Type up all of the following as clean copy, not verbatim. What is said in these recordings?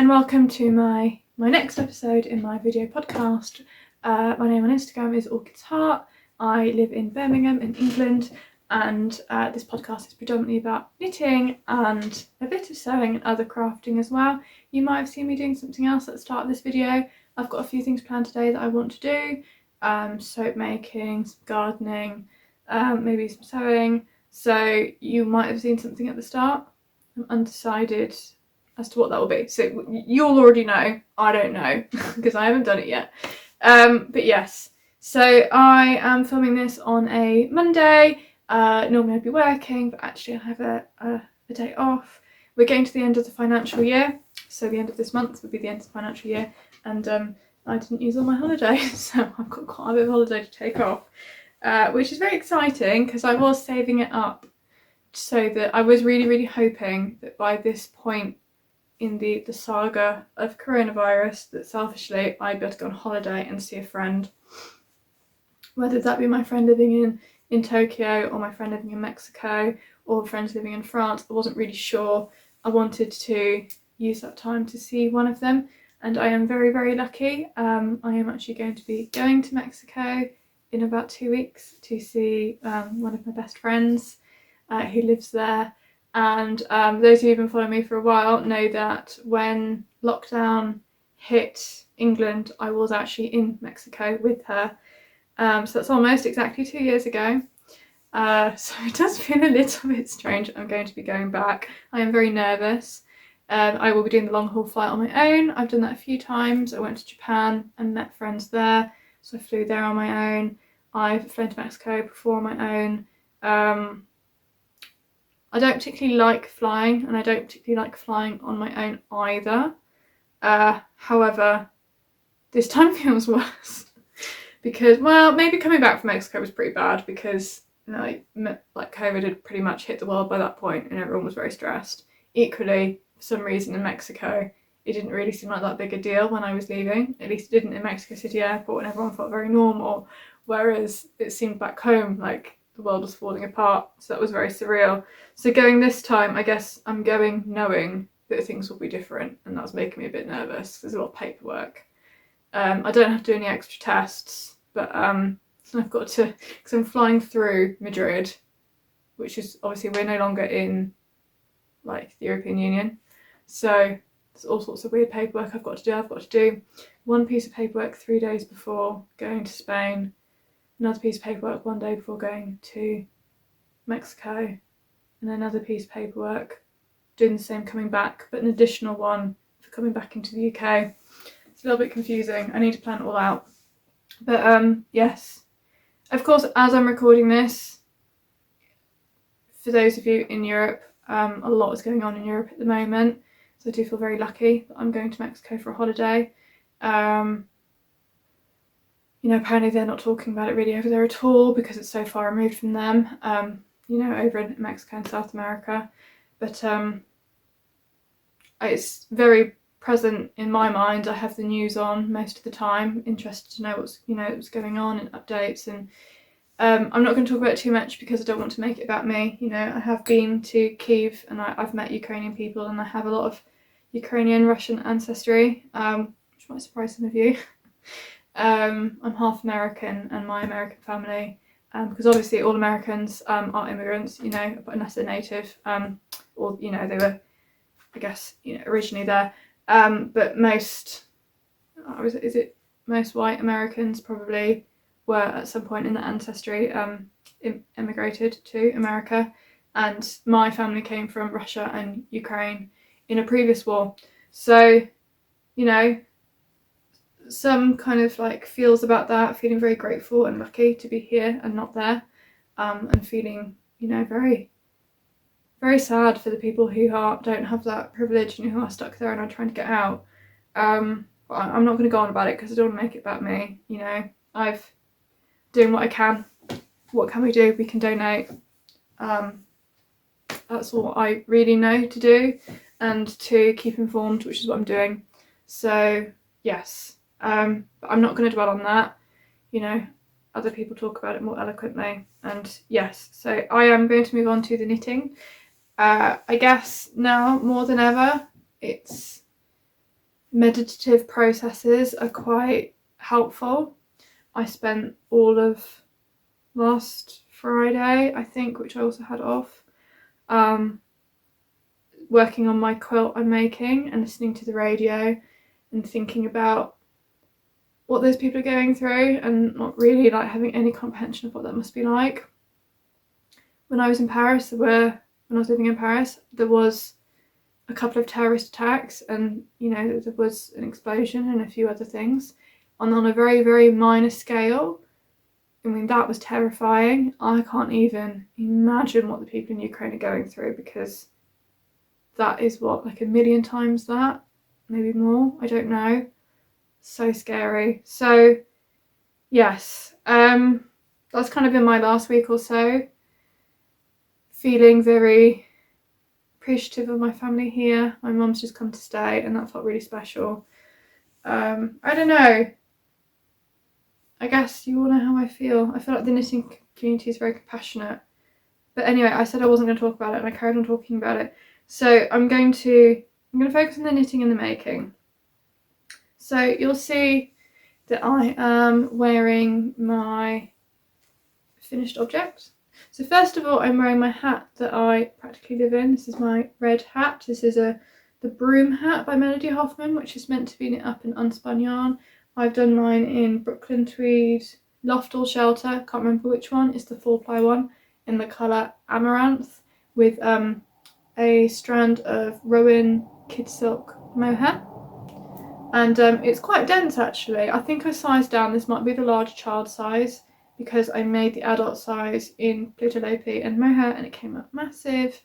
and welcome to my next episode in my video podcast. My name on Instagram is Orchid's Heart. I live in Birmingham in England, and this podcast is predominantly about knitting and a bit of sewing and other crafting as well. You might have seen me doing something else at the start of this video. I've got a few things planned today that I want to do. Soap making, some gardening, maybe some sewing. So you might have seen something at the start. I'm undecided as to what that will be. So you'll already know. I don't know because I haven't done it yet. But yes, so I am filming this on a Monday. Normally I'd be working, but actually I have a day off. We're getting to the end of the financial year. So the end of this month would be the end of the financial year. And I didn't use all my holiday. So I've got quite a bit of holiday to take off, which is very exciting because I was saving it up so that I was really hoping that by this point in the saga of coronavirus that selfishly I'd be able to go on holiday and see a friend, whether that be my friend living in Tokyo or my friend living in Mexico or friends living in France. I wasn't really sure. I wanted to use that time to see one of them, and I am very lucky. I am actually going to be going to Mexico in about 2 weeks to see one of my best friends who lives there. And those of you who've been following me for a while know that when lockdown hit England, I was actually in Mexico with her. So that's almost exactly 2 years ago. So it does feel a little bit strange. I'm going to be going back. I am very nervous. I will be doing the long haul flight on my own. I've done that a few times. I went to Japan and met friends there. So I flew there on my own. I've flown to Mexico before on my own. I don't particularly like flying, and I don't particularly like flying on my own either. However, this time feels worse because, well, maybe coming back from Mexico was pretty bad because, you know, like COVID had pretty much hit the world by that point and everyone was very stressed. Equally, for some reason in Mexico, it didn't really seem like that big a deal when I was leaving. At least it didn't in Mexico City Airport, and everyone felt very normal, whereas it seemed back home like the world was falling apart. So that was very surreal. So going this time, I guess I'm going knowing that things will be different, and that's making me a bit nervous. There's a lot of paperwork. I don't have to do any extra tests, but I've got to, because I'm flying through Madrid, which is obviously we're no longer in like the European Union. So there's all sorts of weird paperwork I've got to do. I've got to do one piece of paperwork 3 days before going to Spain, another piece of paperwork 1 day before going to Mexico, and another piece of paperwork doing the same coming back, but an additional one for coming back into the UK. It's a little bit confusing. I need to plan it all out. But yes, of course, as I'm recording this, for those of you in Europe, a lot is going on in Europe at the moment. So I do feel very lucky that I'm going to Mexico for a holiday. You know, apparently they're not talking about it really over there at all because it's so far removed from them, you know, over in Mexico and South America. But it's very present in my mind. I have the news on most of the time, interested to know what's going on and updates. And I'm not going to talk about it too much because I don't want to make it about me. You know, I have been to Kyiv and I've met Ukrainian people, and I have a lot of Ukrainian Russian ancestry, which might surprise some of you. I'm half American, and my American family, because obviously all Americans are immigrants, you know, unless they're native, or, you know, they were, I guess, you know, originally there. But most white Americans probably were at some point in their ancestry immigrated to America, and my family came from Russia and Ukraine in a previous war. So, you know, some kind of like feels about that, feeling very grateful and lucky to be here and not there, and feeling, you know, very sad for the people who don't have that privilege and who are stuck there and are trying to get out. But I'm not going to go on about it because I don't want to make it about me. You know, I've doing what I can. What can we do? We can donate. That's all I really know to do, and to keep informed, which is what I'm doing. So yes. But I'm not going to dwell on that. You know, other people talk about it more eloquently. And yes, so I am going to move on to the knitting. I guess now more than ever, it's meditative processes are quite helpful. I spent all of last Friday, I think, which I also had off, working on my quilt I'm making and listening to the radio and thinking about what those people are going through and not really like having any comprehension of what that must be like. When I was in Paris, when I was living in Paris, there was a couple of terrorist attacks and, you know, there was an explosion and a few other things. And on a very, very minor scale, I mean, that was terrifying. I can't even imagine what the people in Ukraine are going through, because that is what, like 1,000,000 times that, maybe more, I don't know. So scary. So yes, that's kind of been my last week or so. Feeling very appreciative of my family here. My mum's just come to stay and that felt really special. I don't know. I guess you all know how I feel. I feel like the knitting community is very compassionate. But anyway, I said I wasn't going to talk about it and I carried on talking about it. So I'm going to focus on the knitting and the making. So you'll see that I am wearing my finished object. So first of all, I'm wearing my hat that I practically live in. This is my red hat. This is the Brume Hat by Melody Hoffman, which is meant to be knit up in unspun yarn. I've done mine in Brooklyn Tweed Shelter, can't remember which one, it's the 4-ply one, in the colour Amaranth, with a strand of Rowan Kidsilk mohair. And it's quite dense actually. I think I sized down, this might be the large child size, because I made the adult size in plotulopi and mohair and it came up massive.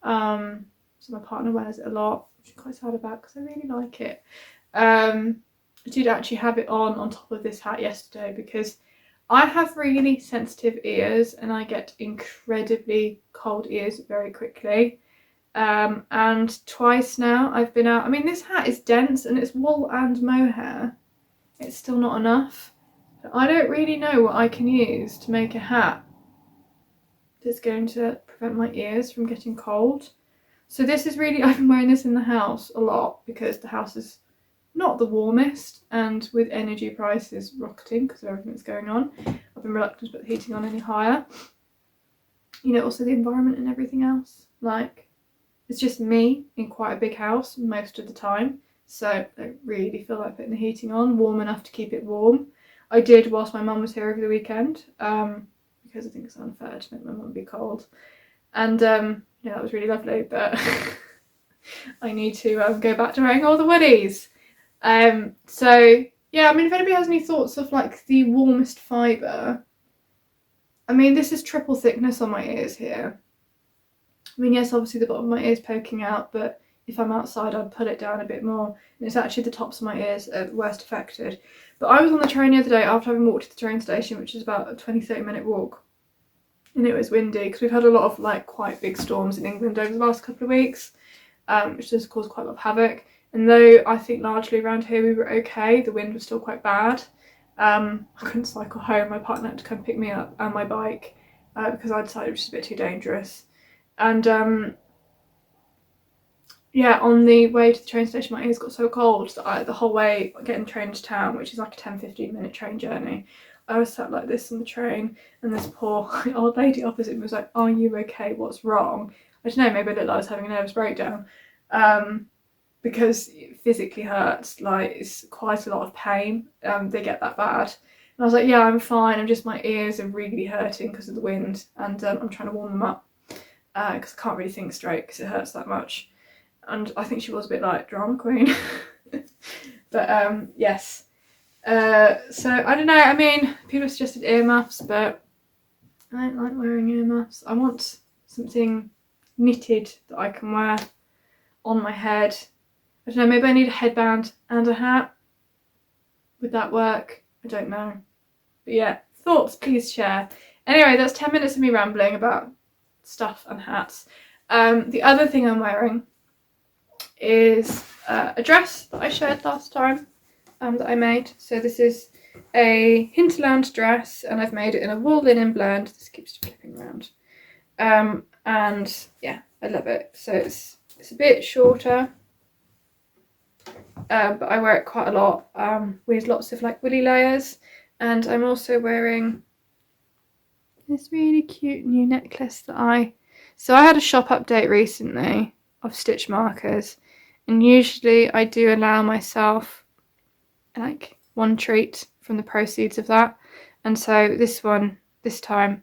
So my partner wears it a lot, which I'm quite sad about because I really like it. I did actually have it on top of this hat yesterday because I have really sensitive ears and I get incredibly cold ears very quickly. And twice now I've been out. I mean, this hat is dense and it's wool and mohair. It's still not enough. I don't really know what I can use to make a hat that's going to prevent my ears from getting cold. So this is really, I've been wearing this in the house a lot because the house is not the warmest, and with energy prices rocketing because of everything that's going on, I've been reluctant to put the heating on any higher. You know, also the environment and everything else. Like, it's just me in quite a big house most of the time, so I don't really feel like putting the heating on, warm enough to keep it warm. I did whilst my mum was here over the weekend, because I think it's unfair to make my mum be cold. And yeah, that was really lovely, but I need to go back to wearing all the woolies. So yeah, I mean, if anybody has any thoughts of like the warmest fibre, I mean, this is triple thickness on my ears here. I mean, yes, obviously the bottom of my ear is poking out, but if I'm outside I'd pull it down a bit more, and it's actually the tops of my ears are worst affected. But I was on the train the other day after having walked to the train station, which is about a 20-30 minute walk, and it was windy because we've had a lot of like quite big storms in England over the last couple of weeks, which has caused quite a lot of havoc. And though I think largely around here we were okay, the wind was still quite bad. I couldn't cycle home, my partner had to come pick me up and my bike because I decided it was just a bit too dangerous. And yeah, on the way to the train station my ears got so cold that the whole way getting the train to town, which is like a 10-15 minute train journey, I was sat like this on the train and this poor old lady opposite me was like, "Are you okay? What's wrong?" I don't know, maybe I looked like I was having a nervous breakdown. Because it physically hurts, like it's quite a lot of pain, they get that bad. And I was like, yeah, I'm fine, I'm just, my ears are really hurting because of the wind, and I'm trying to warm them up because I can't really think straight because it hurts that much. And I think she was a bit like drama queen. But yes, so I don't know, I mean, people suggested earmuffs, but I don't like wearing earmuffs. I want something knitted that I can wear on my head. I don't know, maybe I need a headband and a hat. Would that work? I don't know. But yeah, thoughts please share. Anyway, that's 10 minutes of me rambling about stuff and hats. The other thing I'm wearing is a dress that I shared last time that I made. So this is a Hinterland dress and I've made it in a wool linen blend. This keeps flipping around. And yeah, I love it. So it's a bit shorter. but I wear it quite a lot with lots of like woolly layers. And I'm also wearing this really cute new necklace that so I had a shop update recently of stitch markers, and usually I do allow myself like one treat from the proceeds of that. And so this time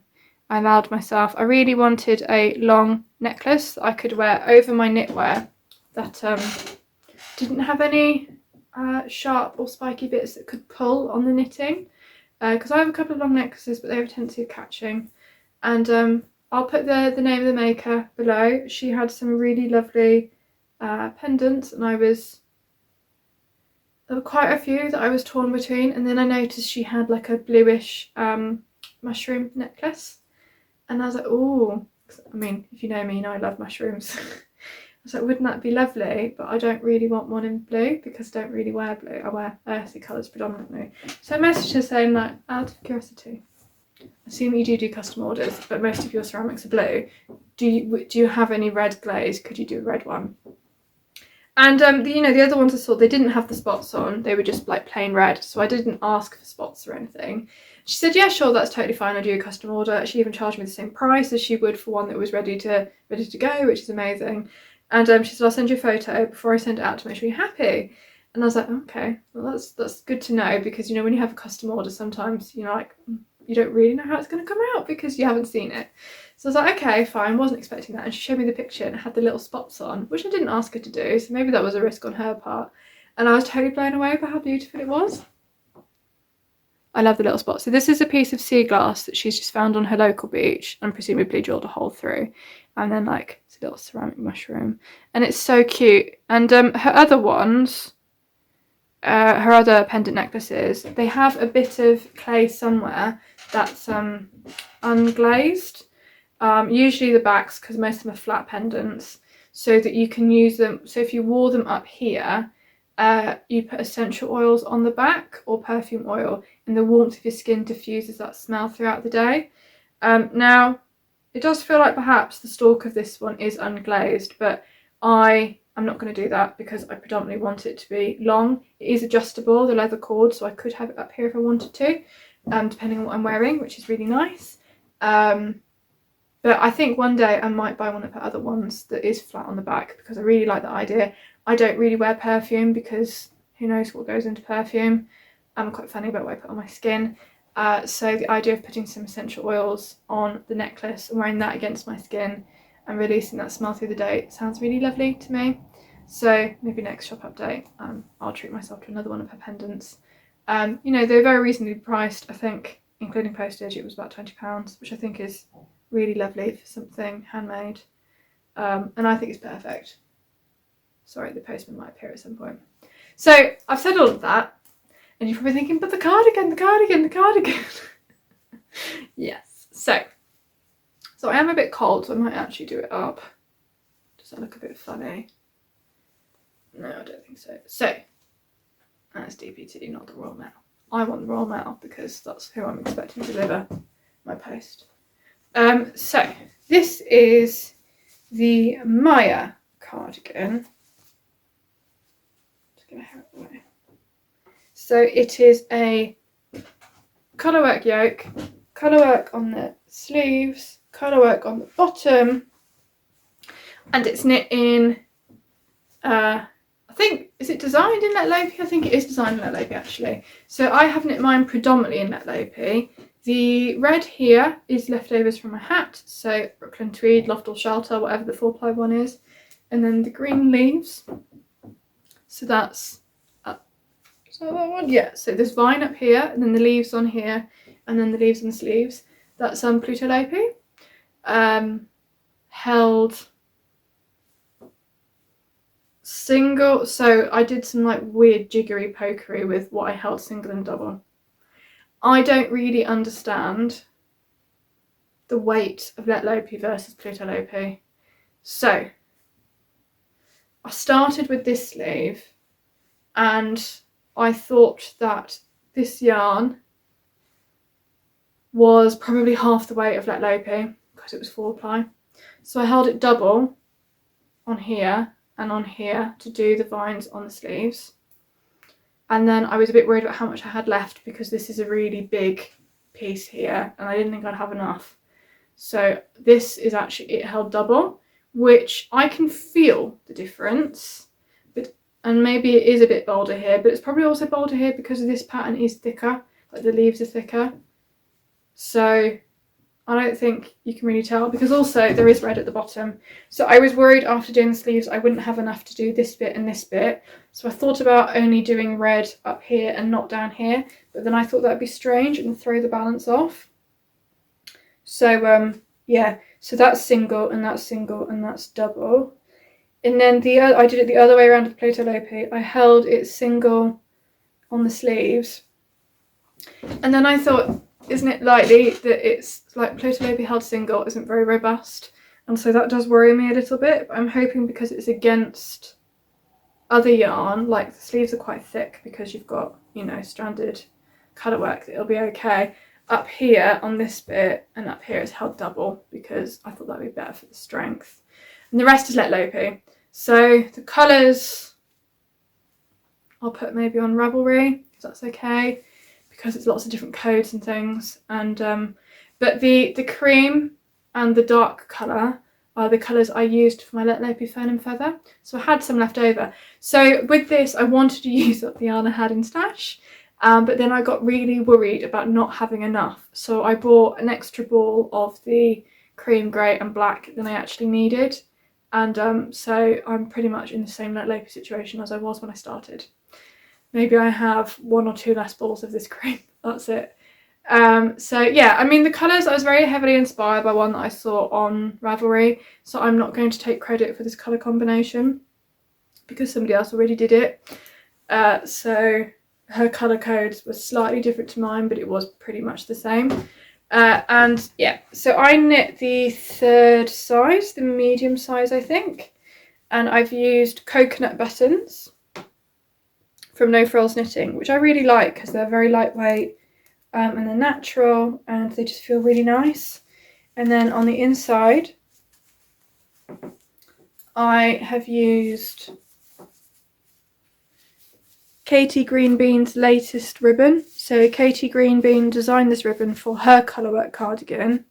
I allowed myself, I really wanted a long necklace that I could wear over my knitwear that didn't have any sharp or spiky bits that could pull on the knitting, because I have a couple of long necklaces but they have a tendency of catching. And I'll put the name of the maker below. She had some really lovely pendants, and there were quite a few that I was torn between, and then I noticed she had like a bluish mushroom necklace, and I was like, oh, I mean, if you know me, you know I love mushrooms. I was like, wouldn't that be lovely? But I don't really want one in blue because I don't really wear blue. I wear earthy colours predominantly. So I messaged her saying, like, out of curiosity, assume you do custom orders, but most of your ceramics are blue. Do you have any red glaze? Could you do a red one? And the other ones I saw, they didn't have the spots on. They were just like plain red. So I didn't ask for spots or anything. She said, yeah, sure, that's totally fine. I'll do a custom order. She even charged me the same price as she would for one that was ready to go, which is amazing. And she said, I'll send you a photo before I send it out to make sure you're happy. And I was like, okay, well, that's good to know, because, you know, when you have a custom order, sometimes, you know, like, you don't really know how it's going to come out because you haven't seen it. So I was like, okay, fine, wasn't expecting that. And she showed me the picture and it had the little spots on, which I didn't ask her to do, so maybe that was a risk on her part. And I was totally blown away by how beautiful it was. I love the little spots. So this is a piece of sea glass that she's just found on her local beach and presumably drilled a hole through. And then like it's a little ceramic mushroom. And it's so cute. And her other ones, her other pendant necklaces, they have a bit of clay somewhere that's unglazed. Usually the backs, because most of them are flat pendants, so that you can use them. So if you wore them up here, you put essential oils on the back or perfume oil, and the warmth of your skin diffuses that smell throughout the day. Now, it does feel like perhaps the stalk of this one is unglazed, but I'm not going to do that because I predominantly want it to be long. It is adjustable, the leather cord, so I could have it up here if I wanted to, depending on what I'm wearing, which is really nice. But I think one day I might buy one of her other ones that is flat on the back because I really like the idea. I don't really wear perfume because who knows what goes into perfume. I'm quite funny about what I put on my skin. So the idea of putting some essential oils on the necklace and wearing that against my skin and releasing that smell through the day sounds really lovely to me. So maybe next shop update, I'll treat myself to another one of her pendants. You know, they're very reasonably priced. I think, including postage, it was about £20, which I think is really lovely for something handmade. And I think it's perfect. Sorry, the postman might appear at some point. So I've said all of that, and you're probably thinking, but the cardigan. Yes. So I am a bit cold, so I might actually do it up. Does that look a bit funny? No, I don't think so. So that's DPT, not the Royal Mail. I want the Royal Mail because that's who I'm expecting to deliver my post. So this is the Maja cardigan. Just gonna have it away. So it is a colourwork yoke, colourwork on the sleeves, colourwork on the bottom, and it's knit in, I think, is it designed in Lettlopi? I think it is designed in Lettlopi actually. So I have knit mine predominantly in Lettlopi. The red here is leftovers from a hat, so Brooklyn Tweed, Shelter, whatever the 4-ply one is. And then the green leaves, so that's, is that one? Yeah, so there's vine up here, and then the leaves on here, and then the leaves on the sleeves. That's plotulopi, held single, so I did some like weird jiggery pokery with what I held single and double. I don't really understand the weight of Lettlopi versus plotulopi. So I started with this sleeve and I thought that this yarn was probably half the weight of Lettlopi because it was 4-ply. So I held it double on here and on here to do the vines on the sleeves. And then I was a bit worried about how much I had left because this is a really big piece here and I didn't think I'd have enough. So this is actually, it held double, which I can feel the difference. And maybe it is a bit bolder here, but it's probably also bolder here because this pattern is thicker, like the leaves are thicker. So I don't think you can really tell, because also there is red at the bottom. So I was worried after doing the sleeves I wouldn't have enough to do this bit and this bit. So I thought about only doing red up here and not down here, but then I thought that'd be strange and throw the balance off. So yeah, so that's single and that's single and that's double. And then I did it the other way around with plotulopi. I held it single on the sleeves. And then I thought, isn't it likely that it's like plotulopi held single isn't very robust? And so that does worry me a little bit. But I'm hoping because it's against other yarn, like the sleeves are quite thick because you've got, you know, stranded colour work, that it'll be okay. Up here on this bit and up here it's held double because I thought that'd be better for the strength. And the rest is Lettlopi. So the colours I'll put maybe on Ravelry, if that's okay, because it's lots of different codes and things. And but the cream and the dark colour are the colours I used for my Lettlopi Fern and Feather. So I had some left over. So with this I wanted to use up the yarn I had in stash. But then I got really worried about not having enough. So I bought an extra ball of the cream, grey and black than I actually needed. And so I'm pretty much in the same Lettlopi situation as I was when I started. Maybe I have 1 or 2 less balls of this cream, that's it. So yeah, I mean the colours, I was very heavily inspired by one that I saw on Ravelry. So I'm not going to take credit for this colour combination because somebody else already did it. So her colour codes were slightly different to mine, but it was pretty much the same. And yeah, so I knit the 3rd size, the medium size I think, and I've used coconut buttons from No Frills Knitting, which I really like because they're very lightweight and they're natural and they just feel really nice. And then on the inside I have used Katie Greenbean's latest ribbon. So Katie Greenbean designed this ribbon for her colourwork cardigan,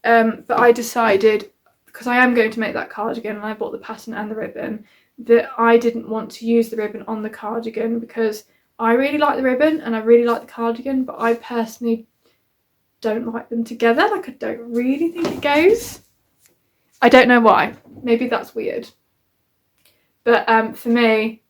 but I decided, because I am going to make that cardigan and I bought the pattern and the ribbon, that I didn't want to use the ribbon on the cardigan because I really like the ribbon and I really like the cardigan, but I personally don't like them together. Like I don't really think it goes. I don't know why. Maybe that's weird. But for me,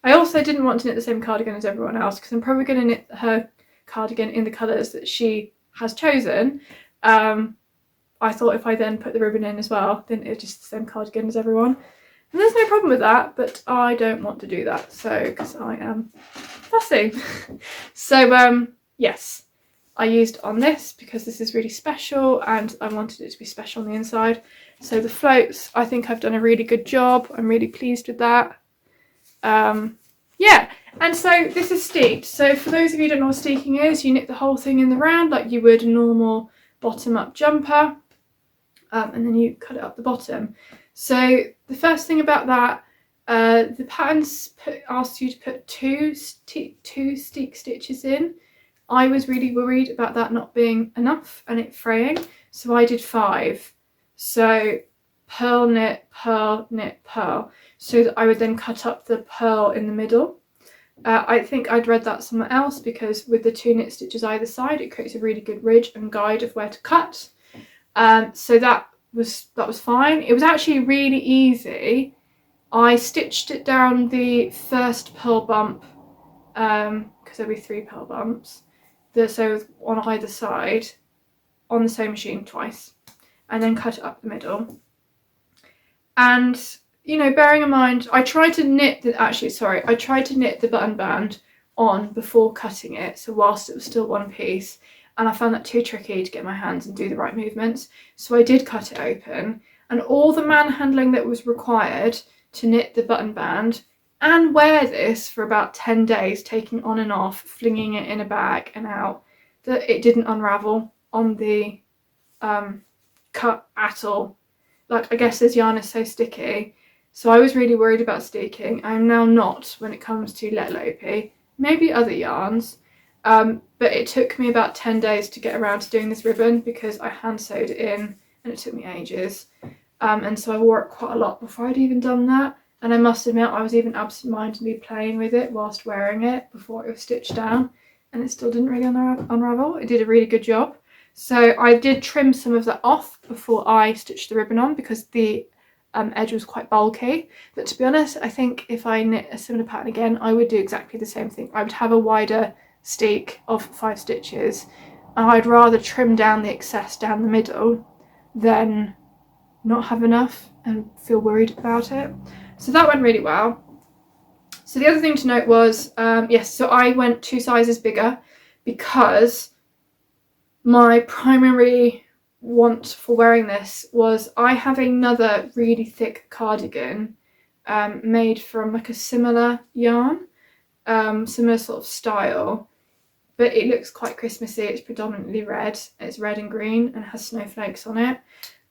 I also didn't want to knit the same cardigan as everyone else because I'm probably going to knit her cardigan in the colours that she has chosen. I thought if I then put the ribbon in as well, then it's just the same cardigan as everyone. And there's no problem with that, but I don't want to do that, so because I am fussy. So yes, I used on this because this is really special and I wanted it to be special on the inside. So the floats, I think I've done a really good job. I'm really pleased with that. Yeah, and so this is steeked. So for those of you who don't know what steeking is, you knit the whole thing in the round like you would a normal bottom-up jumper, and then you cut it up the bottom. So the first thing about that, the patterns asks you to put two steek stitches in. I was really worried about that not being enough and it fraying, so I did 5. So purl, knit, purl, knit, purl, so that I would then cut up the purl in the middle. I think I'd read that somewhere else because with the 2 knit stitches either side, it creates a really good ridge and guide of where to cut. So that was fine. It was actually really easy. I stitched it down the first purl bump because there'll be 3 purl bumps, so on either side on the sewing machine twice, and then cut it up the middle. And you know, bearing in mind, I tried to knit the button band on before cutting it, so whilst it was still one piece, and I found that too tricky to get my hands and do the right movements, so I did cut it open, and all the manhandling that was required to knit the button band and wear this for about 10 days, taking on and off, flinging it in a bag and out, that it didn't unravel on the cut at all. Like, I guess this yarn is so sticky So I was really worried about steeking. I'm now not when it comes to Lettlopi, maybe other yarns. But it took me about 10 days to get around to doing this ribbon because I hand sewed it in and it took me ages. And so I wore it quite a lot before I'd even done that. And I must admit, I was even absent-mindedly playing with it whilst wearing it before it was stitched down, and it still didn't really unravel. It did a really good job. So I did trim some of that off before I stitched the ribbon on because the edge was quite bulky. But to be honest, I think if I knit a similar pattern again, I would do exactly the same thing. I would have a wider steek of 5 stitches, and I'd rather trim down the excess down the middle than not have enough and feel worried about it. So that went really well. So the other thing to note was, yes, so I went 2 sizes bigger because my primary want for wearing this was I have another really thick cardigan made from like a similar yarn, similar sort of style, but it looks quite Christmassy. It's predominantly red. It's red and green and has snowflakes on it.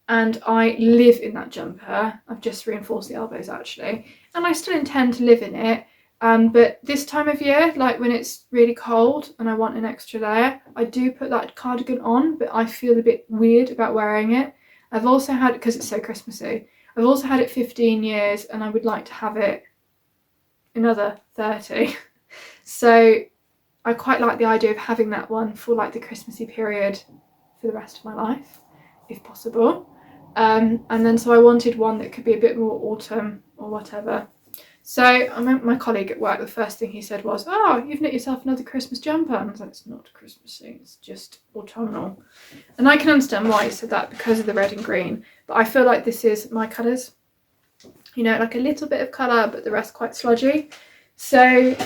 And I live in that jumper. I've just reinforced the elbows actually, and I still intend to live in it. But this time of year, like when it's really cold and I want an extra layer, I do put that cardigan on, but I feel a bit weird about wearing it. I've also had, because it's so Christmassy, I've also had it 15 years and I would like to have it another 30. So I quite like the idea of having that one for like the Christmassy period for the rest of my life, if possible. And then so I wanted one that could be a bit more autumn or whatever. So I remember my colleague at work, the first thing he said was, "Oh, you've knit yourself another Christmas jumper." And I was like, "It's not Christmassy, it's just autumnal." And I can understand why he said that because of the red and green, but I feel like this is my colours. You know, like a little bit of colour, but the rest quite sludgy. So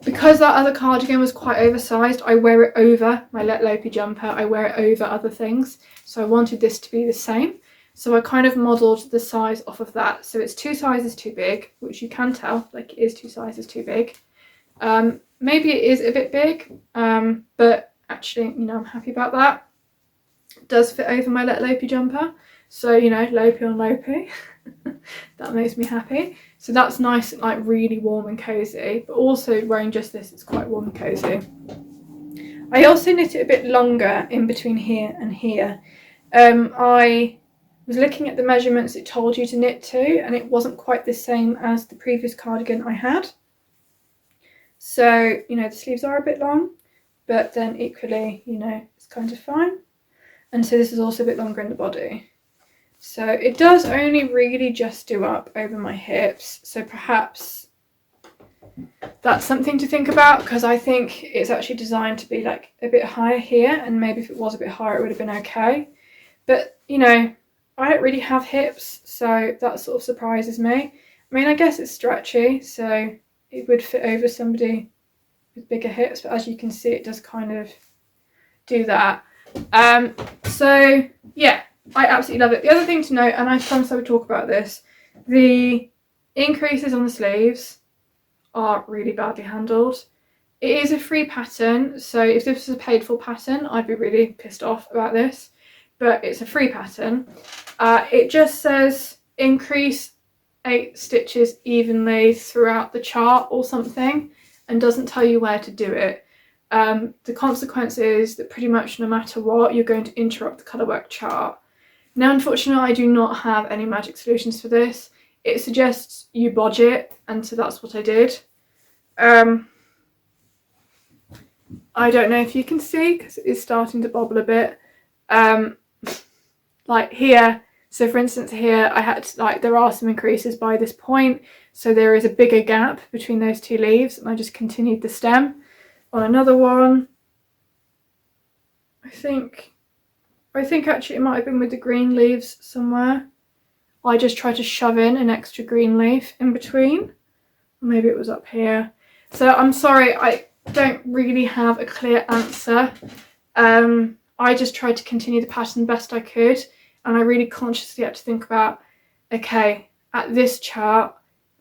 because that other cardigan was quite oversized, I wear it over my Lettlopi jumper, I wear it over other things. So I wanted this to be the same. So I kind of modelled the size off of that. So it's 2 sizes too big, which you can tell, like it is 2 sizes too big. Maybe it is a bit big, but actually, you know, I'm happy about that. It does fit over my Lettlopi jumper. So, you know, Lopi on Lopi. That makes me happy. So that's nice and like really warm and cozy, but also wearing just this, it's quite warm and cozy. I also knit it a bit longer in between here and here. I was looking at the measurements it told you to knit to, and it wasn't quite the same as the previous cardigan I had. So, you know, the sleeves are a bit long, but then equally, you know, it's kind of fine. And so this is also a bit longer in the body. So it does only really just do up over my hips. So perhaps that's something to think about, because I think it's actually designed to be like a bit higher here, and maybe if it was a bit higher it would have been okay. But, you know, I don't really have hips, so that sort of surprises me. I mean, I guess it's stretchy, so it would fit over somebody with bigger hips, but as you can see, it does kind of do that. So yeah, I absolutely love it. The other thing to note, and I promise I would talk about this, the increases on the sleeves are really badly handled. It is a free pattern, so if this was a paid for pattern, I'd be really pissed off about this, but it's a free pattern. It just says increase 8 stitches evenly throughout the chart or something, and doesn't tell you where to do it. The consequence is that pretty much no matter what, you're going to interrupt the colourwork chart. Now, unfortunately, I do not have any magic solutions for this. It suggests you bodge it, and so that's what I did. I don't know if you can see, because it is starting to bobble a bit. Like here, so for instance here, I had to, like, there are some increases by this point, so there is a bigger gap between those 2 leaves, and I just continued the stem. On another one, I think actually it might have been with the green leaves somewhere. I just tried to shove in an extra green leaf in between. Maybe it was up here. So I'm sorry, I don't really have a clear answer. I just tried to continue the pattern best I could, and I really consciously had to think about, okay, at this chart,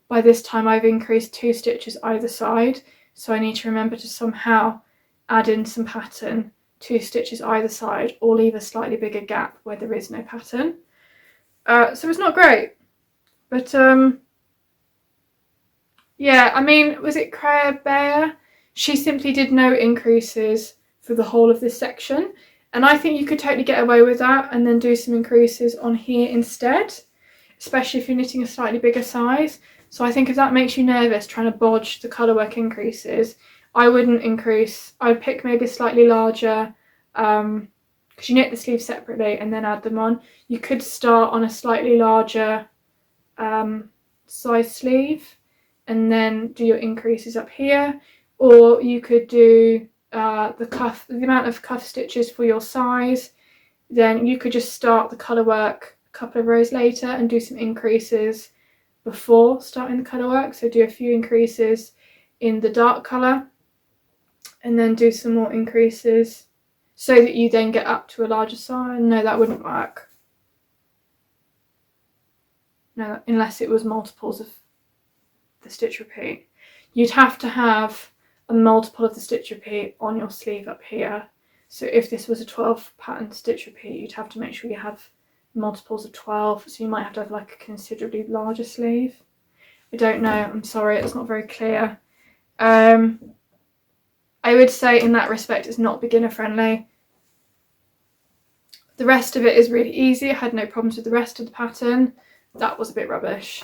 by this time I've increased 2 stitches either side, so I need to remember to somehow add in some pattern, 2 stitches either side, or leave a slightly bigger gap where there is no pattern. So it's not great, But yeah, I mean, was it Bear? She simply did no increases for the whole of this section. And I think you could totally get away with that and then do some increases on here instead, especially if you're knitting a slightly bigger size. So I think if that makes you nervous trying to bodge the colourwork increases, I wouldn't increase. I'd pick maybe a slightly larger, because you knit the sleeves separately and then add them on. You could start on a slightly larger size sleeve and then do your increases up here, or you could do the amount of cuff stitches for your size. Then you could just start the colourwork a couple of rows later and do some increases before starting the colourwork. So do a few increases in the dark colour and then do some more increases so that you then get up to a larger size. No, that wouldn't work. No, unless it was multiples of the stitch repeat. You'd have to have a multiple of the stitch repeat on your sleeve up here. So if this was a 12 pattern stitch repeat, you'd have to make sure you have multiples of 12. So you might have to have like a considerably larger sleeve. I don't know, I'm sorry, it's not very clear. I would say in that respect it's not beginner friendly. The rest of it is really easy. I had no problems with the rest of the pattern. That was a bit rubbish.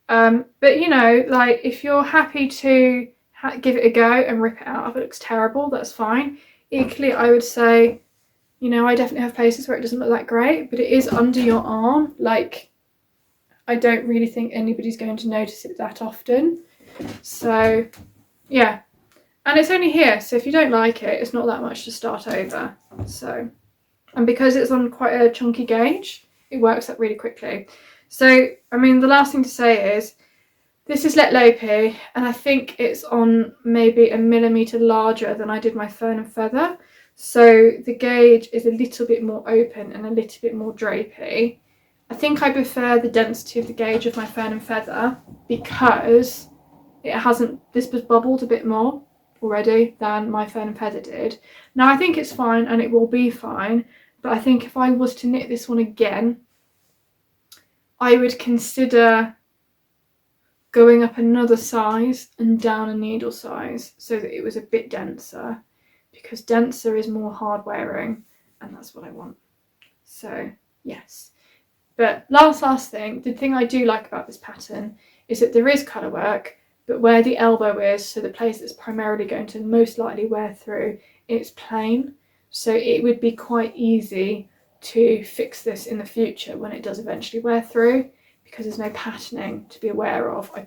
But you know, like if you're happy to give it a go and rip it out if it looks terrible, that's fine. Equally, I would say, you know, I definitely have places where it doesn't look that great, but it is under your arm. Like, I don't really think anybody's going to notice it that often. So, yeah. And it's only here, so if you don't like it, it's not that much to start over. So, and because it's on quite a chunky gauge, it works up really quickly. So, I mean, the last thing to say is, this is Lettlopi, and I think it's on maybe a millimetre larger than I did my Fern and Feather. So the gauge is a little bit more open and a little bit more drapey. I think I prefer the density of the gauge of my Fern and Feather because this was bubbled a bit more already than my Fern and Feather did. Now I think it's fine and it will be fine, but I think if I was to knit this one again, I would consider going up another size and down a needle size so that it was a bit denser, because denser is more hard wearing and that's what I want. So yes. But last thing, the thing I do like about this pattern is that there is colour work, but where the elbow is, so the place that's primarily going to most likely wear through, it's plain. So it would be quite easy to fix this in the future when it does eventually wear through, because there's no patterning to be aware of. I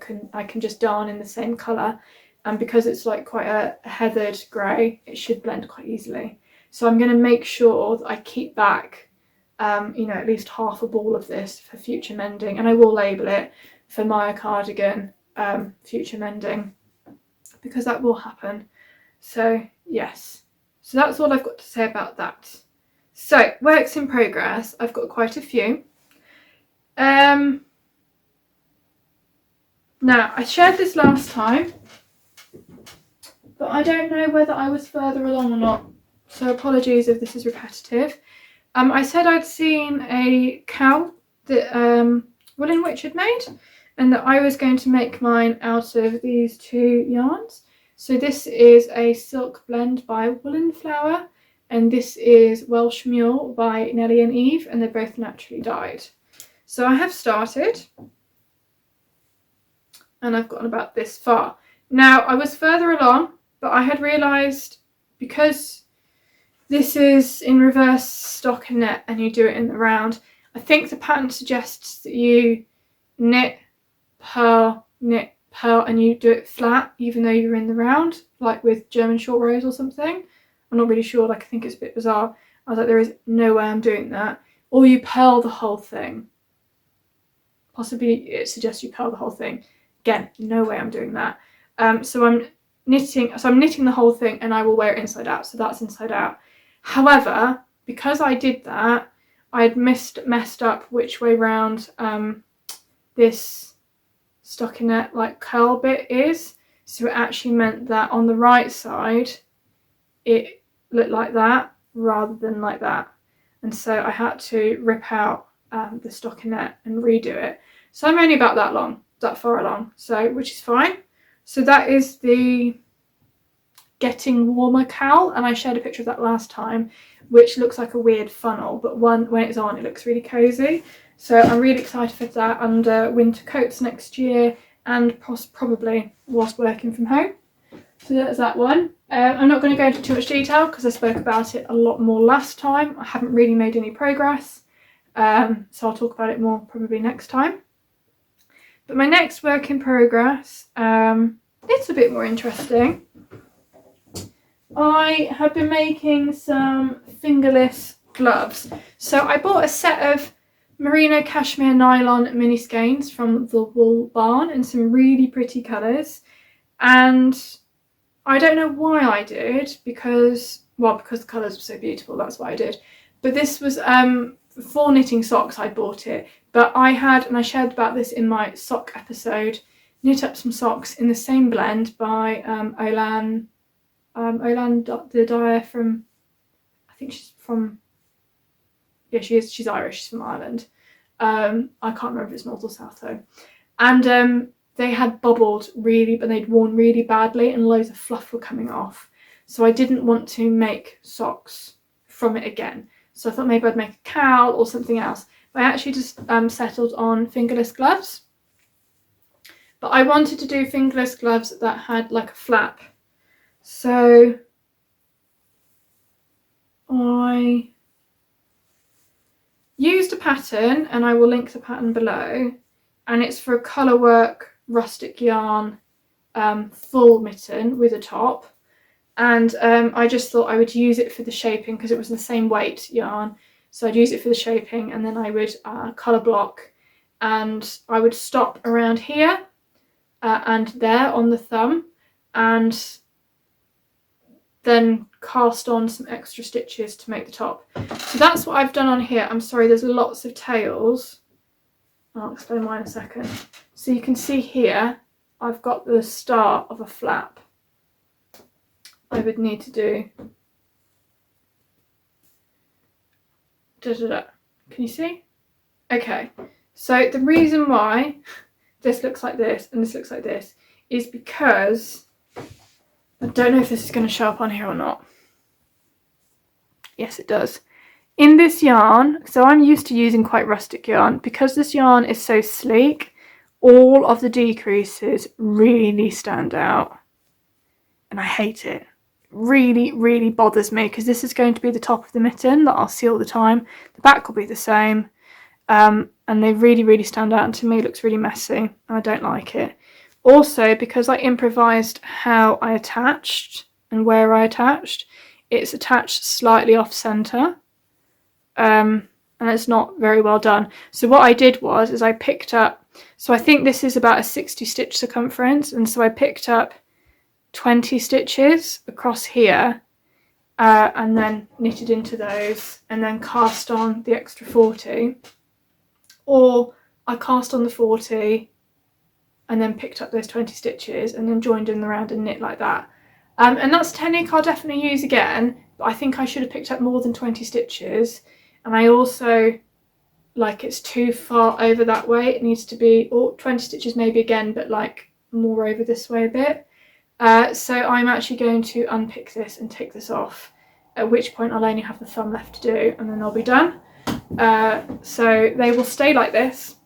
can just darn in the same colour, and because it's like quite a heathered grey, it should blend quite easily. So I'm going to make sure that I keep back you know, at least half a ball of this for future mending, and I will label it for Maja cardigan future mending, because that will happen. So yes, so that's all I've got to say about that. So works in progress, I've got quite a few. Now I shared this last time, but I don't know whether I was further along or not, so apologies if this is repetitive. I said I'd seen a cowl that Woolen Witch had made, and that I was going to make mine out of these two yarns. So this is a silk blend by Woolen Flower, and this is Welsh Mule by Nellie and Eve, and they're both naturally dyed. So I have started, and I've gotten about this far. Now I was further along, but I had realised, because this is in reverse stockinette and you do it in the round, I think the pattern suggests that you knit, purl, and you do it flat even though you're in the round, like with German short rows or something. I'm not really sure, like I think it's a bit bizarre. I was like, there is no way I'm doing that. Or you purl the whole thing. Possibly it suggests you purl the whole thing. Again, no way I'm doing that. So I'm knitting the whole thing and I will wear it inside out, so that's inside out. However, because I did that, I had messed up which way round this stockinette like curl bit is. So it actually meant that on the right side it looked like that rather than like that. And so I had to rip out the stockinette and redo it. So I'm only about that far along, so which is fine. So that is the Getting Warmer cowl, and I shared a picture of that last time, which looks like a weird funnel, but when it's on, it looks really cozy. So I'm really excited for that under winter coats next year, and probably whilst working from home. So that's that one. I'm not going to go into too much detail because I spoke about it a lot more last time. I haven't really made any progress, so I'll talk about it more probably next time. But my next work in progress, it's a bit more interesting. I have been making some fingerless gloves. So I bought a set of Merino Cashmere Nylon mini skeins from the Wool Barn in some really pretty colours. And I don't know why I did, because the colours were so beautiful, that's why I did. But this was for knitting socks I bought it. But I had, and I shared about this in my sock episode, knit up some socks in the same blend by Hélène the dyer from, I think she's from, yeah, she's Irish, she's from Ireland. I can't remember if it's North or South though. And they had bubbled really, but they'd worn really badly and loads of fluff were coming off. So I didn't want to make socks from it again. So I thought maybe I'd make a cowl or something else. But I actually just settled on fingerless gloves. But I wanted to do fingerless gloves that had like a flap. So I used a pattern, and I will link the pattern below, and it's for a colourwork rustic yarn full mitten with a top, and I just thought I would use it for the shaping because it was the same weight yarn, so I'd use it for the shaping, and then I would colour block, and I would stop around here and there on the thumb, and then cast on some extra stitches to make the top. So that's what I've done on here. I'm sorry, there's lots of tails. I'll explain why in a second. So you can see here, I've got the start of a flap. I would need to do Can you see? Okay, so the reason why this looks like this and this looks like this is because I don't know if this is going to show up on here or not. Yes, it does. In this yarn, so I'm used to using quite rustic yarn, because this yarn is so sleek, all of the decreases really stand out. And I hate it. It really, really bothers me, because this is going to be the top of the mitten that I'll see all the time. The back will be the same. And they really, really stand out, and to me it looks really messy, and I don't like it. Also, because I improvised how I attached and where I attached, it's attached slightly off centre, and it's not very well done. So what I did was I picked up, so I think this is about a 60 stitch circumference, and so I picked up 20 stitches across here, and then knitted into those, and then cast on the extra 40, or I cast on the 40 and then picked up those 20 stitches and then joined in the round and knit like that. And that's a technique I'll definitely use again, but I think I should have picked up more than 20 stitches. And I also, like, it's too far over that way. It needs to be, or 20 stitches maybe again, but like more over this way a bit. So I'm actually going to unpick this and take this off, at which point I'll only have the thumb left to do, and then I'll be done. So they will stay like this.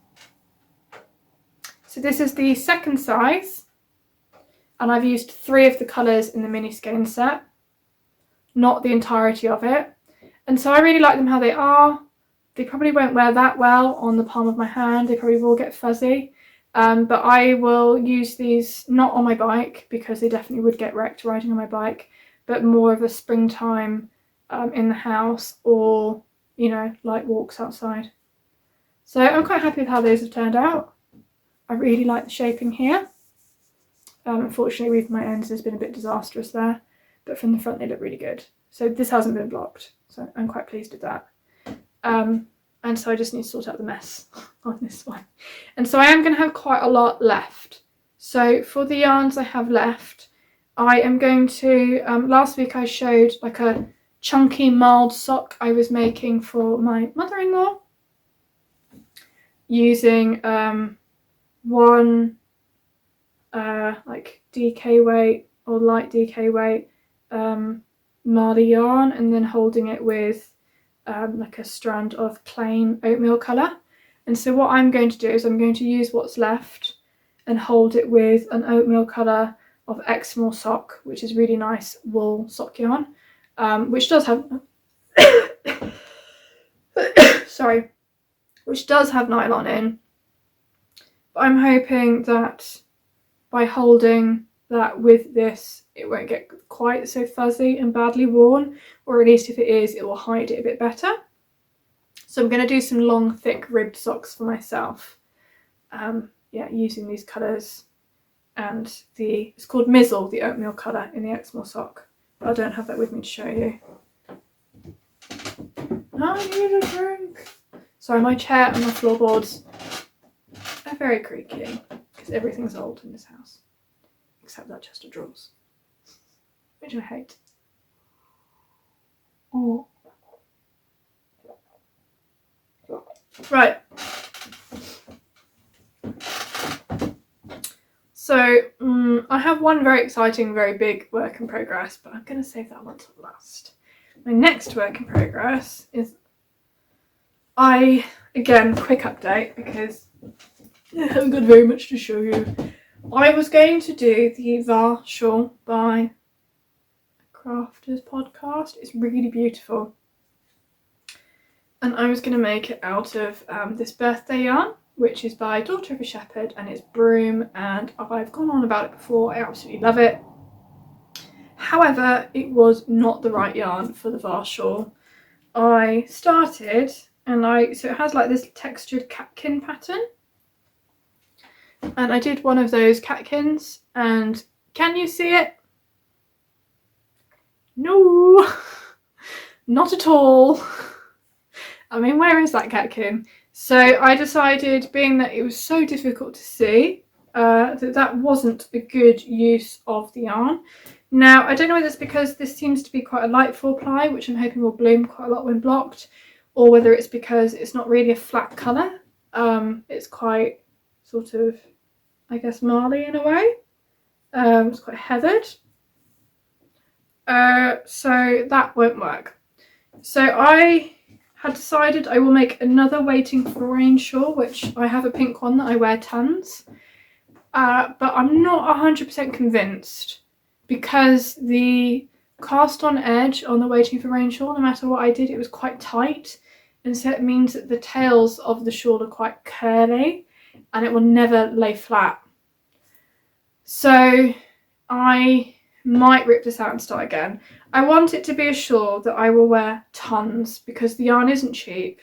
So this is the second size, and I've used 3 of the colours in the mini skein set, not the entirety of it. And so I really like them how they are. They probably won't wear that well on the palm of my hand. They probably will get fuzzy. But I will use these not on my bike, because they definitely would get wrecked riding on my bike, but more of a springtime in the house, or, you know, like walks outside. So I'm quite happy with how those have turned out. I really like the shaping here. Unfortunately, with my ends has been a bit disastrous there, but from the front they look really good. So this hasn't been blocked, so I'm quite pleased with that. And so I just need to sort out the mess on this one. And so I am going to have quite a lot left. So for the yarns I have left, I am going to, last week I showed like a chunky marled sock I was making for my mother-in-law. using one like DK weight or light DK weight Marley yarn, and then holding it with like a strand of plain oatmeal colour. And so what I'm going to do is I'm going to use what's left and hold it with an oatmeal colour of Exmoor sock, which is really nice wool sock yarn, which does have sorry, which does have nylon in. But I'm hoping that by holding that with this, it won't get quite so fuzzy and badly worn, or at least if it is, it will hide it a bit better. So I'm going to do some long, thick ribbed socks for myself. Yeah, using these colours, and it's called Mizzle, the oatmeal colour in the Exmoor sock. But I don't have that with me to show you. I need a drink. Sorry, my chair and my floorboards are very creaky because everything's old in this house, except that chest of drawers, which I hate. Oh. Right. So I have one very exciting, very big work in progress, but I'm going to save that one till last. My next work in progress is again, quick update because I haven't got very much to show you. I was going to do the Var shawl by Crafters podcast. It's really beautiful. And I was going to make it out of this birthday yarn, which is by Daughter of a Shepherd, and it's Brume, and I've gone on about it before. I absolutely love it. However, it was not the right yarn for the Var shawl. I started, and so it has like this textured catkin pattern. And I did one of those catkins, and can you see it? No, not at all. I mean, where is that catkin? So I decided, being that it was so difficult to see, that wasn't a good use of the yarn. Now, I don't know whether it's because this seems to be quite a light 4-ply, which I'm hoping will bloom quite a lot when blocked, or whether it's because it's not really a flat colour. It's quite sort of, I guess, marley in a way. It's quite heathered. So that won't work. So I had decided I will make another Waiting for Rain shawl, which I have a pink one that I wear tons. But I'm not 100% convinced, because the cast on edge on the Waiting for Rain shawl, no matter what I did, it was quite tight. And so it means that the tails of the shawl are quite curly and it will never lay flat. So I might rip this out and start again. I want it to be a shawl that I will wear tons because the yarn isn't cheap.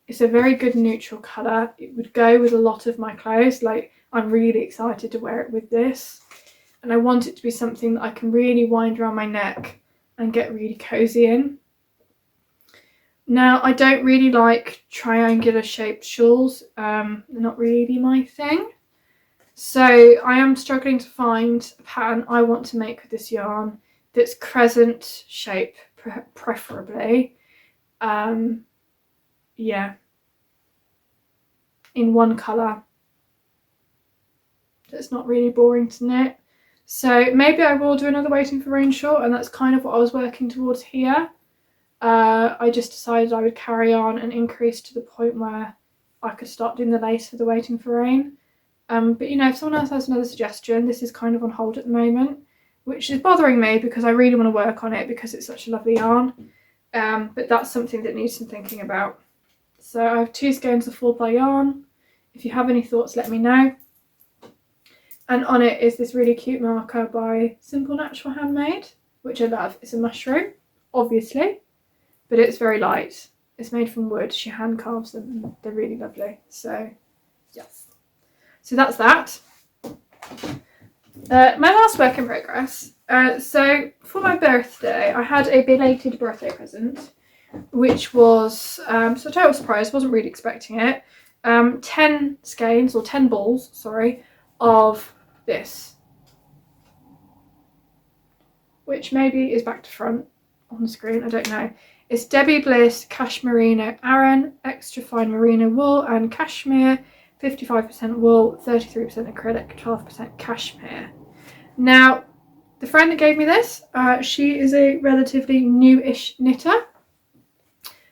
It's a very good neutral colour. It would go with a lot of my clothes. Like, I'm really excited to wear it with this. And I want it to be something that I can really wind around my neck and get really cosy in. Now, I don't really like triangular shaped shawls. They're not really my thing. So I am struggling to find a pattern I want to make with this yarn that's crescent shape, preferably. Yeah. In one colour. That's not really boring to knit. So maybe I will do another Waiting for Rain shawl, and that's kind of what I was working towards here. I just decided I would carry on and increase to the point where I could start doing the lace for the Waiting for Rain. But you know, if someone else has another suggestion, this is kind of on hold at the moment, which is bothering me because I really want to work on it because it's such a lovely yarn. But that's something that needs some thinking about. So I have 2 skeins of 4-ply yarn. If you have any thoughts, let me know. And on it is this really cute marker by Simple Natural Handmade, which I love. It's a mushroom, obviously, but it's very light. It's made from wood. She hand carves them and they're really lovely. So yes. So that's that. My last work in progress. So for my birthday, I had a belated birthday present, which was so a total surprise. Wasn't really expecting it. 10 skeins, or 10 balls, sorry, of this, which maybe is back to front. on screen, I don't know. It's Debbie Bliss Cashmerino Aran, extra fine merino wool and cashmere, 55% wool, 33% acrylic, 12% cashmere. Now, the friend that gave me this, she is a relatively new-ish knitter.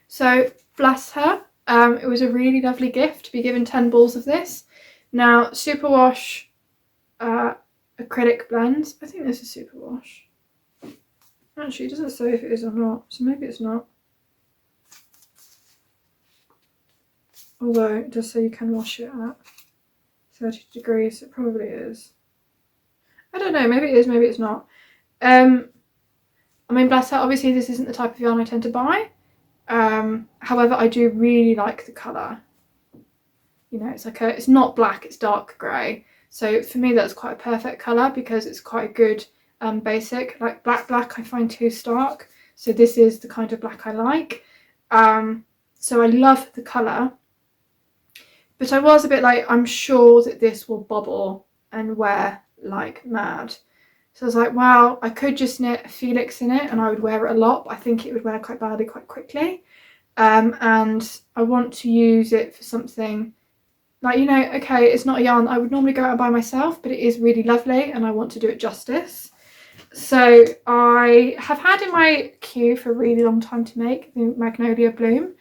So, bless her. It was a really lovely gift to be given 10 balls of this. Now, superwash acrylic blends. I think this is superwash. Actually, it doesn't say if it is or not, so maybe it's not. Although it does say you can wash it at 30 degrees, it probably is. I don't know, maybe it is, maybe it's not. I mean, bless her, obviously this isn't the type of yarn I tend to buy. However, I do really like the colour. You know, it's not black, it's dark grey. So for me that's quite a perfect colour because it's quite a good basic. Like black I find too stark. So this is the kind of black I like. So I love the colour. But I was a bit like, I'm sure that this will bubble and wear like mad. So I was like, well, I could just knit a Felix in it and I would wear it a lot, but I think it would wear quite badly quite quickly. And I want to use it for something like, you know, okay, it's not a yarn I would normally go out and buy myself, but it is really lovely and I want to do it justice. So I have had in my queue for a really long time to make the Magnolia Bloom.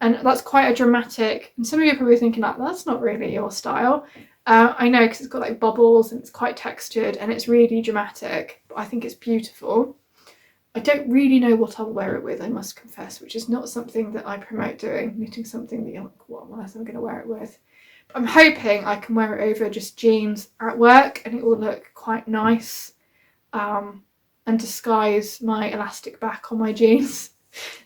And that's quite a dramatic, and some of you are probably thinking like, that's not really your style. I know, because it's got like bubbles and it's quite textured and it's really dramatic, but I think it's beautiful. I don't really know what I'll wear it with, I must confess, which is not something that I promote doing, knitting something that you're like, what on earth am I going to wear it with? But I'm hoping I can wear it over just jeans at work and it will look quite nice and disguise my elastic back on my jeans.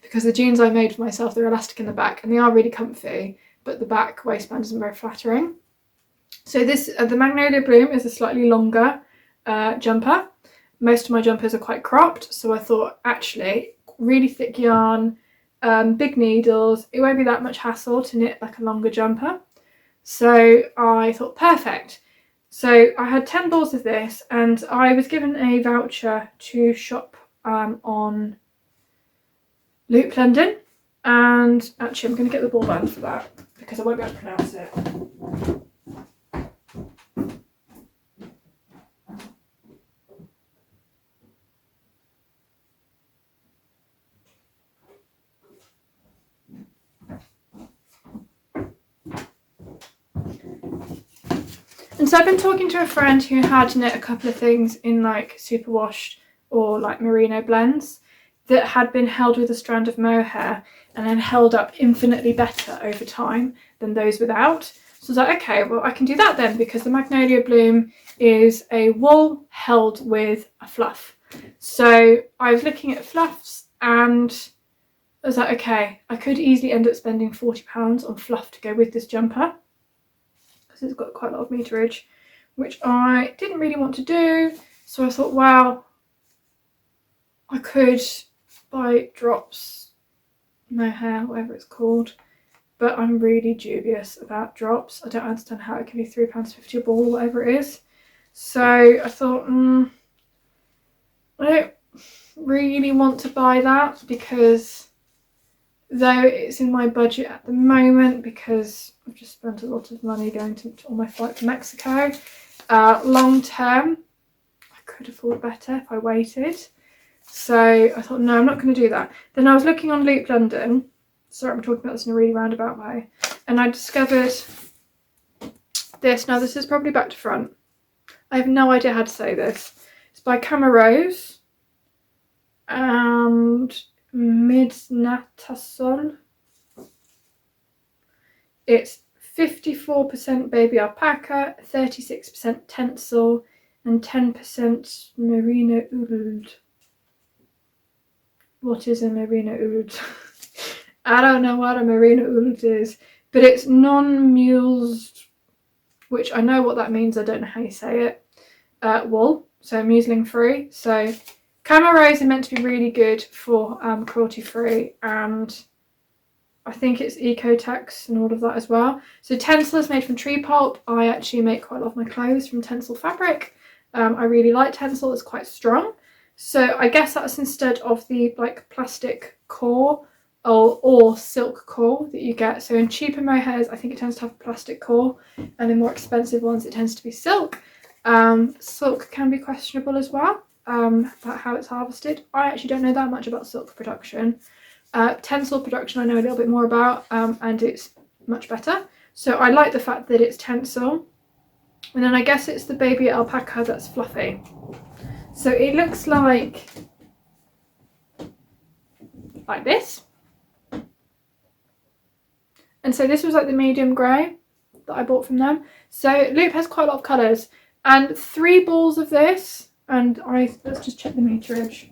Because the jeans I made for myself, they're elastic in the back and they are really comfy, but the back waistband isn't very flattering. So this, the Magnolia Bloom is a slightly longer jumper. Most of my jumpers are quite cropped, so I thought actually really thick yarn, big needles, it won't be that much hassle to knit like a longer jumper. So I thought perfect. So I had 10 balls of this and I was given a voucher to shop on Loop London, and actually I'm going to get the ball band for that because I won't be able to pronounce it. And so I've been talking to a friend who had knit a couple of things in like superwashed or like merino blends that had been held with a strand of mohair and then held up infinitely better over time than those without. So I was like, okay, well I can do that then, because the Magnolia Bloom is a wool held with a fluff. So I was looking at fluffs and I was like, okay, I could easily end up spending £40 on fluff to go with this jumper because it's got quite a lot of meterage, which I didn't really want to do. So I thought, wow, I could buy drops, mohair, whatever it's called, but I'm really dubious about drops. I don't understand how it can be £3.50 a ball, whatever it is. So I thought, I don't really want to buy that, because though it's in my budget at the moment because I've just spent a lot of money going on my flight to Mexico, long term I could afford better if I waited. So I thought, no, I'm not going to do that. Then I was looking on Loop London. Sorry, I'm talking about this in a really roundabout way. And I discovered this. Now, this is probably back to front. I have no idea how to say this. It's by Camarose and Midnatasol. It's 54% baby alpaca, 36% tencel, and 10% merino oud. What is a merino oud? I don't know what a merino oud is, but it's non-mulesed, which I know what that means, I don't know how you say it, wool, so muesling free. So Camarose are meant to be really good for cruelty free, and I think it's eco-tax and all of that as well. So tencel is made from tree pulp. I actually make quite a lot of my clothes from tencel fabric. I really like tencel, it's quite strong. So I guess that's instead of the like plastic core or silk core that you get. So in cheaper mohairs, I think it tends to have a plastic core, and in more expensive ones it tends to be silk. Silk can be questionable as well, about how it's harvested. I actually don't know that much about silk production. Tencel production I know a little bit more about, and it's much better. So I like the fact that it's tencel. And then I guess it's the baby alpaca that's fluffy. So it looks like this. And so this was like the medium grey that I bought from them. So Loop has quite a lot of colours, and 3 balls of this, and let's just check the meterage.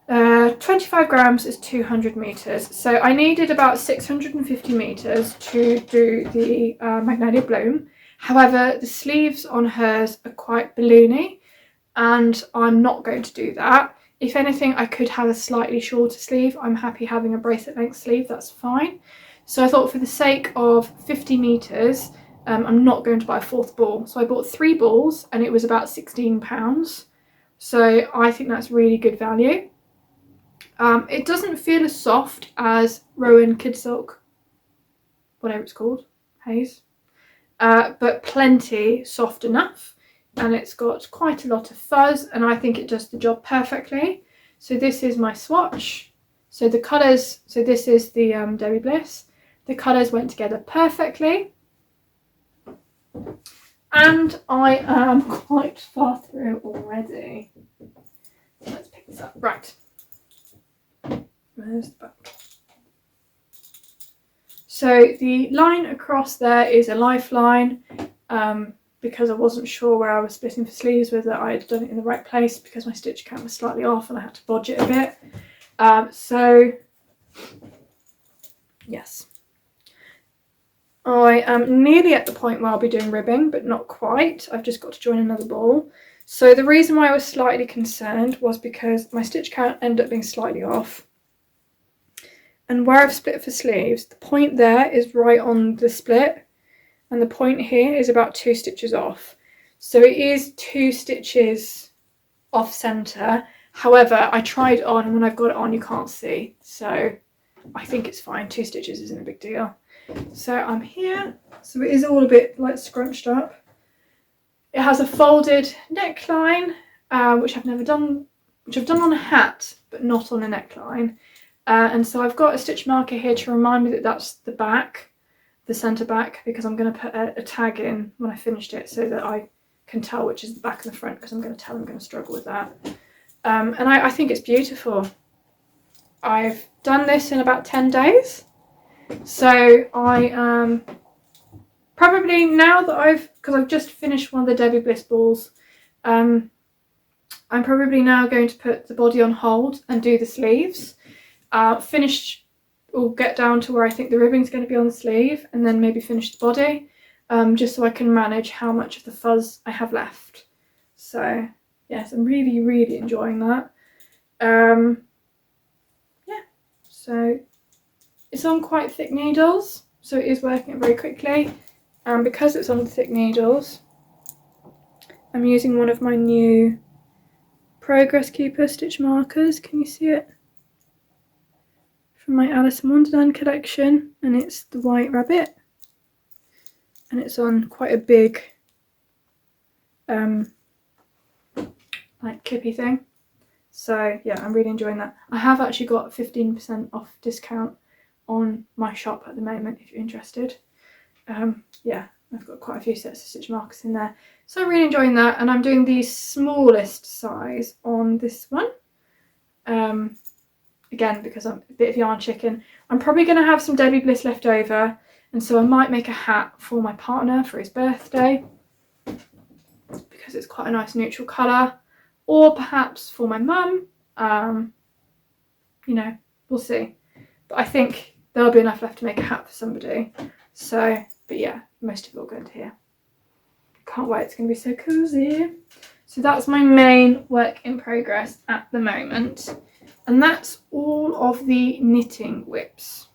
25 grams is 200 meters. So I needed about 650 meters to do the Magnolia bloom. However, the sleeves on hers are quite balloony, and I'm not going to do that. If anything, I could have a slightly shorter sleeve. I'm happy having a bracelet length sleeve, that's fine. So I thought for the sake of 50 meters, I'm not going to buy a 4th ball. So I bought 3 balls and it was about £16. So I think that's really good value. It doesn't feel as soft as Rowan Kidsilk, whatever it's called, Haze, but plenty soft enough, and it's got quite a lot of fuzz, and I think it does the job perfectly. So this is my swatch. So the colours, so this is the Debbie Bliss. The colours went together perfectly, and I am quite far through already. Let's pick this up. Right. Where's the back? So the line across there is a lifeline, because I wasn't sure where I was splitting for sleeves, whether I had done it in the right place, because my stitch count was slightly off and I had to bodge it a bit. So yes, I am nearly at the point where I'll be doing ribbing, but not quite. I've just got to join another ball. So the reason why I was slightly concerned was because my stitch count ended up being slightly off. And where I've split for sleeves, the point there is right on the split, and the point here is about 2 stitches off. So it is 2 stitches off centre. However, I tried it on, and when I've got it on you can't see. So I think it's fine. 2 stitches isn't a big deal. So I'm here. So it is all a bit like scrunched up. It has a folded neckline, which I've never done, which I've done on a hat, but not on a neckline. And so I've got a stitch marker here to remind me that that's the back, the centre back, because I'm going to put a tag in when I finished it so that I can tell which is the back and the front, because I'm going to tell I'm going to struggle with that. And I think it's beautiful. I've done this in about 10 days. So I probably, now that because I've just finished one of the Debbie Bliss balls, I'm probably now going to put the body on hold and do the sleeves. Finish, or get down to where I think the ribbing is going to be on the sleeve, and then maybe finish the body, just so I can manage how much of the fuzz I have left. So yes, I'm really, really enjoying that. Yeah, so it's on quite thick needles, so it is working it very quickly, and because it's on thick needles, I'm using one of my new Progress Keeper stitch markers. Can you see it? From my Alice in Wonderland collection, and it's the White Rabbit, and it's on quite a big like clippy thing. So yeah, I'm really enjoying that. I have actually got 15% off discount on my shop at the moment if you're interested. Yeah, I've got quite a few sets of stitch markers in there, so I'm really enjoying that, and I'm doing the smallest size on this one. Again, because I'm a bit of yarn chicken. I'm probably going to have some Debbie Bliss left over, and so I might make a hat for my partner for his birthday, because it's quite a nice neutral colour, or perhaps for my mum. You know, we'll see. But I think there'll be enough left to make a hat for somebody. So, but yeah, most of it will go into here. Can't wait, it's going to be so cozy. So that's my main work in progress at the moment. And that's all of the knitting whips,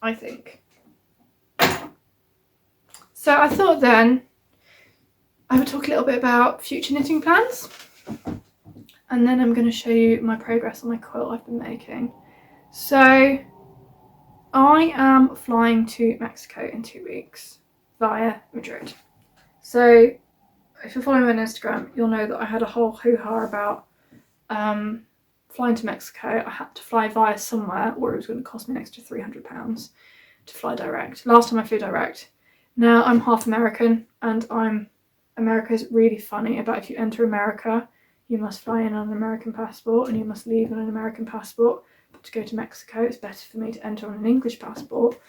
I think. So I thought then, I will talk a little bit about future knitting plans, and then I'm going to show you my progress on my quilt I've been making. So I am flying to Mexico in 2 weeks via Madrid. So if you're following me on Instagram, you'll know that I had a whole hoo-ha about flying to Mexico. I had to fly via somewhere, or it was going to cost me an extra £300 to fly direct. Last time I flew direct. Now I'm half American, and America's really funny about if you enter America, you must fly in on an American passport and you must leave on an American passport. But to go to Mexico, it's better for me to enter on an English passport.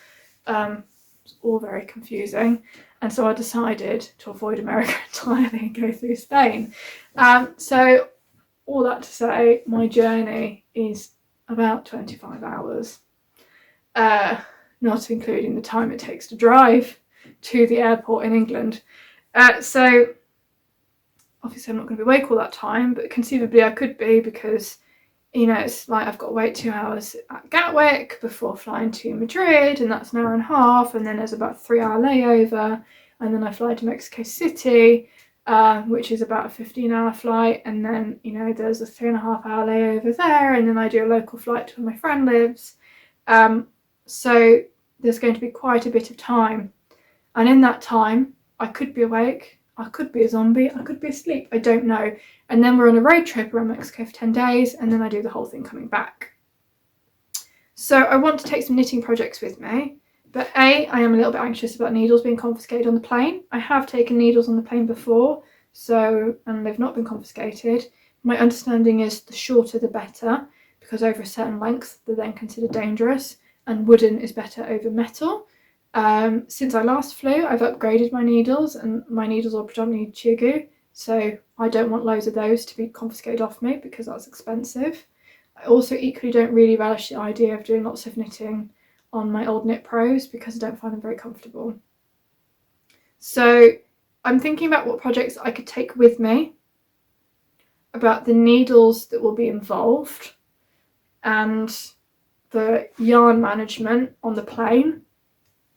It's all very confusing, and so I decided to avoid America entirely and go through Spain. So all that to say, my journey is about 25 hours, not including the time it takes to drive to the airport in England. So obviously I'm not going to be awake all that time, but conceivably I could be, because, you know, it's like I've got to wait 2 hours at Gatwick before flying to Madrid, and that's an hour and a half, and then there's about a 3-hour layover, and then I fly to Mexico City, which is about a 15-hour flight, and then, you know, there's a 3.5-hour layover there, and then I do a local flight to where my friend lives. So there's going to be quite a bit of time, and in that time I could be awake, I could be a zombie, I could be asleep, I don't know. And then we're on a road trip around Mexico for 10 days, and then I do the whole thing coming back. So I want to take some knitting projects with me, but I am a little bit anxious about needles being confiscated on the plane. I have taken needles on the plane before, and they've not been confiscated. My understanding is the shorter the better, because over a certain length they're then considered dangerous, and wooden is better over metal. Since I last flew, I've upgraded my needles, and my needles are predominantly Chigu, so I don't want loads of those to be confiscated off me because that's expensive. I also equally don't really relish the idea of doing lots of knitting on my old Knit Pros because I don't find them very comfortable. So I'm thinking about what projects I could take with me, about the needles that will be involved, and the yarn management on the plane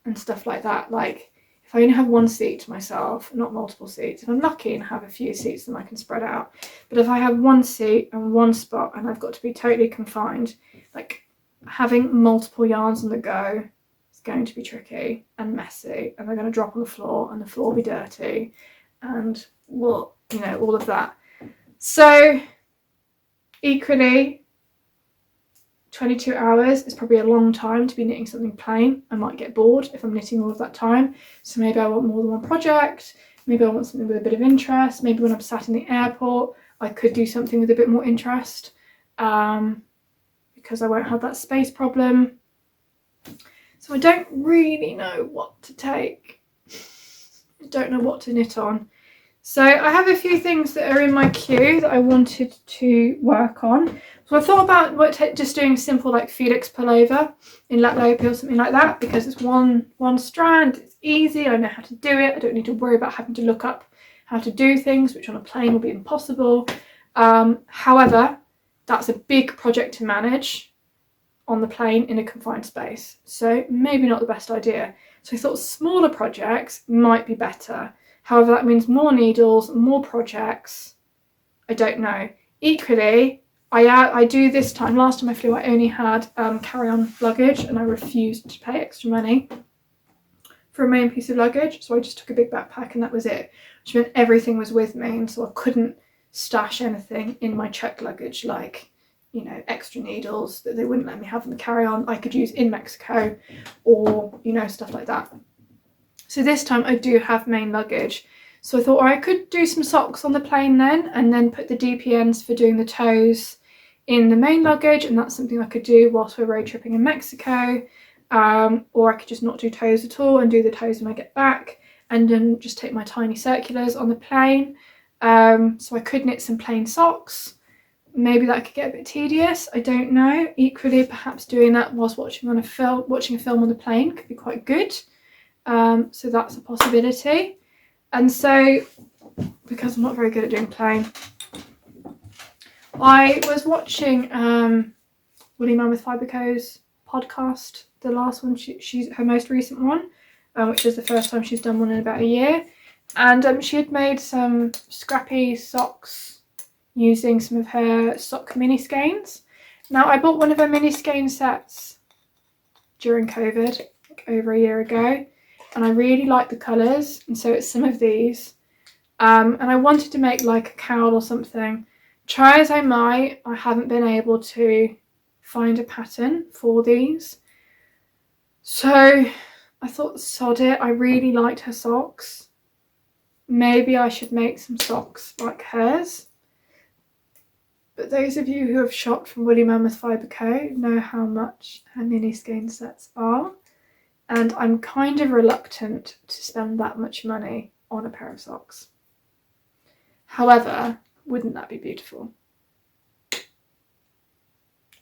and stuff like that. Like, if I only have one seat to myself, not multiple seats, if I'm lucky and have a few seats, then I can spread out. But if I have one seat and one spot and I've got to be totally confined, like, having multiple yarns on the go is going to be tricky and messy, and they're going to drop on the floor, and the floor will be dirty, and, well, you know, all of that. So equally, 22 hours is probably a long time to be knitting something plain. I might get bored if I'm knitting all of that time, so maybe I want more than one project. Maybe I want something with a bit of interest. Maybe when I'm sat in the airport I could do something with a bit more interest, because I won't have that space problem. So I don't really know what to take. I don't know what to knit on. So I have a few things that are in my queue that I wanted to work on. So I thought about just doing simple, like, Felix pullover in Lettlopi or something like that, because it's one strand, it's easy, I know how to do it, I don't need to worry about having to look up how to do things, which on a plane will be impossible. However, that's a big project to manage on the plane in a confined space, so maybe not the best idea. So I thought smaller projects might be better. However, that means more needles, more projects. I don't know. Equally, I do this time. Last time I flew, I only had carry-on luggage, and I refused to pay extra money for a main piece of luggage. So I just took a big backpack, and that was it, which meant everything was with me, and so I couldn't stash anything in my checked luggage, like, you know, extra needles that they wouldn't let me have in the carry-on I could use in Mexico, or, you know, stuff like that. So this time I do have main luggage. So I thought, I could do some socks on the plane then, and then put the DPNs for doing the toes in the main luggage, and that's something I could do whilst we're road tripping in Mexico. Or I could just not do toes at all and do the toes when I get back, and then just take my tiny circulars on the plane. So I could knit some plain socks. Maybe that could get a bit tedious, I don't know. Equally, perhaps doing that whilst watching a film on the plane could be quite good. So that's a possibility. And so, because I'm not very good at doing plain, I was watching Woolly Mammoth Fiberco's podcast, the last one, she's her most recent one, which is the first time she's done one in about a year. And she had made some scrappy socks using some of her sock mini skeins. Now, I bought one of her mini skein sets during COVID, like over a year ago, and I really like the colours, and so it's some of these. And I wanted to make like a cowl or something. Try as I might, I haven't been able to find a pattern for these. So I thought, sod it, I really liked her socks. Maybe I should make some socks like hers. But those of you who have shopped from Woolly Mammoth Fibre Co know how much her mini skein sets are. And I'm kind of reluctant to spend that much money on a pair of socks. However, wouldn't that be beautiful?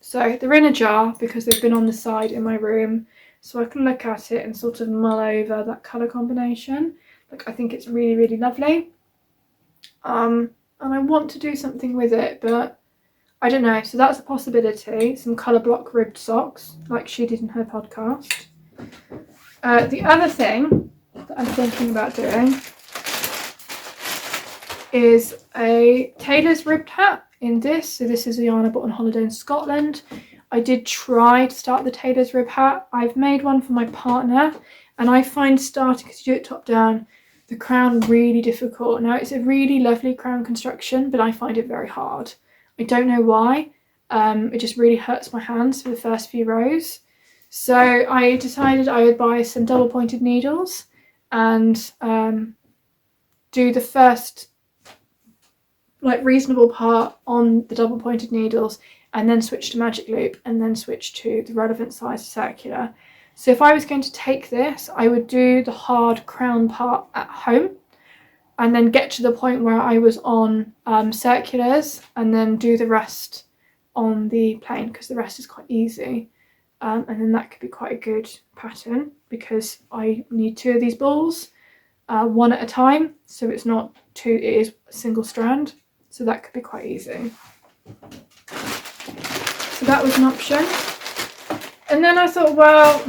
So they're in a jar because they've been on the side in my room, so I can look at it and sort of mull over that colour combination. Like, I think it's really, really lovely. And I want to do something with it, but I don't know. So that's a possibility. Some colour block ribbed socks, like she did in her podcast. The other thing that I'm thinking about doing is a tailor's ribbed hat in this. So this is a yarn I bought on holiday in Scotland. I did try to start the tailor's rib hat. I've made one for my partner, and I find starting, because you do it top down, the crown really difficult. Now, it's a really lovely crown construction, but I find it very hard. I don't know why. It just really hurts my hands for the first few rows. So I decided I would buy some double pointed needles and do the first like reasonable part on the double pointed needles, and then switch to magic loop, and then switch to the relevant size circular. So if I was going to take this, I would do the hard crown part at home and then get to the point where I was on circulars, and then do the rest on the plain, because the rest is quite easy. And then that could be quite a good pattern, because I need 2 of these balls, one at a time, so it's not 2, it is a single strand, so that could be quite easy. So that was an option. And then I thought, well,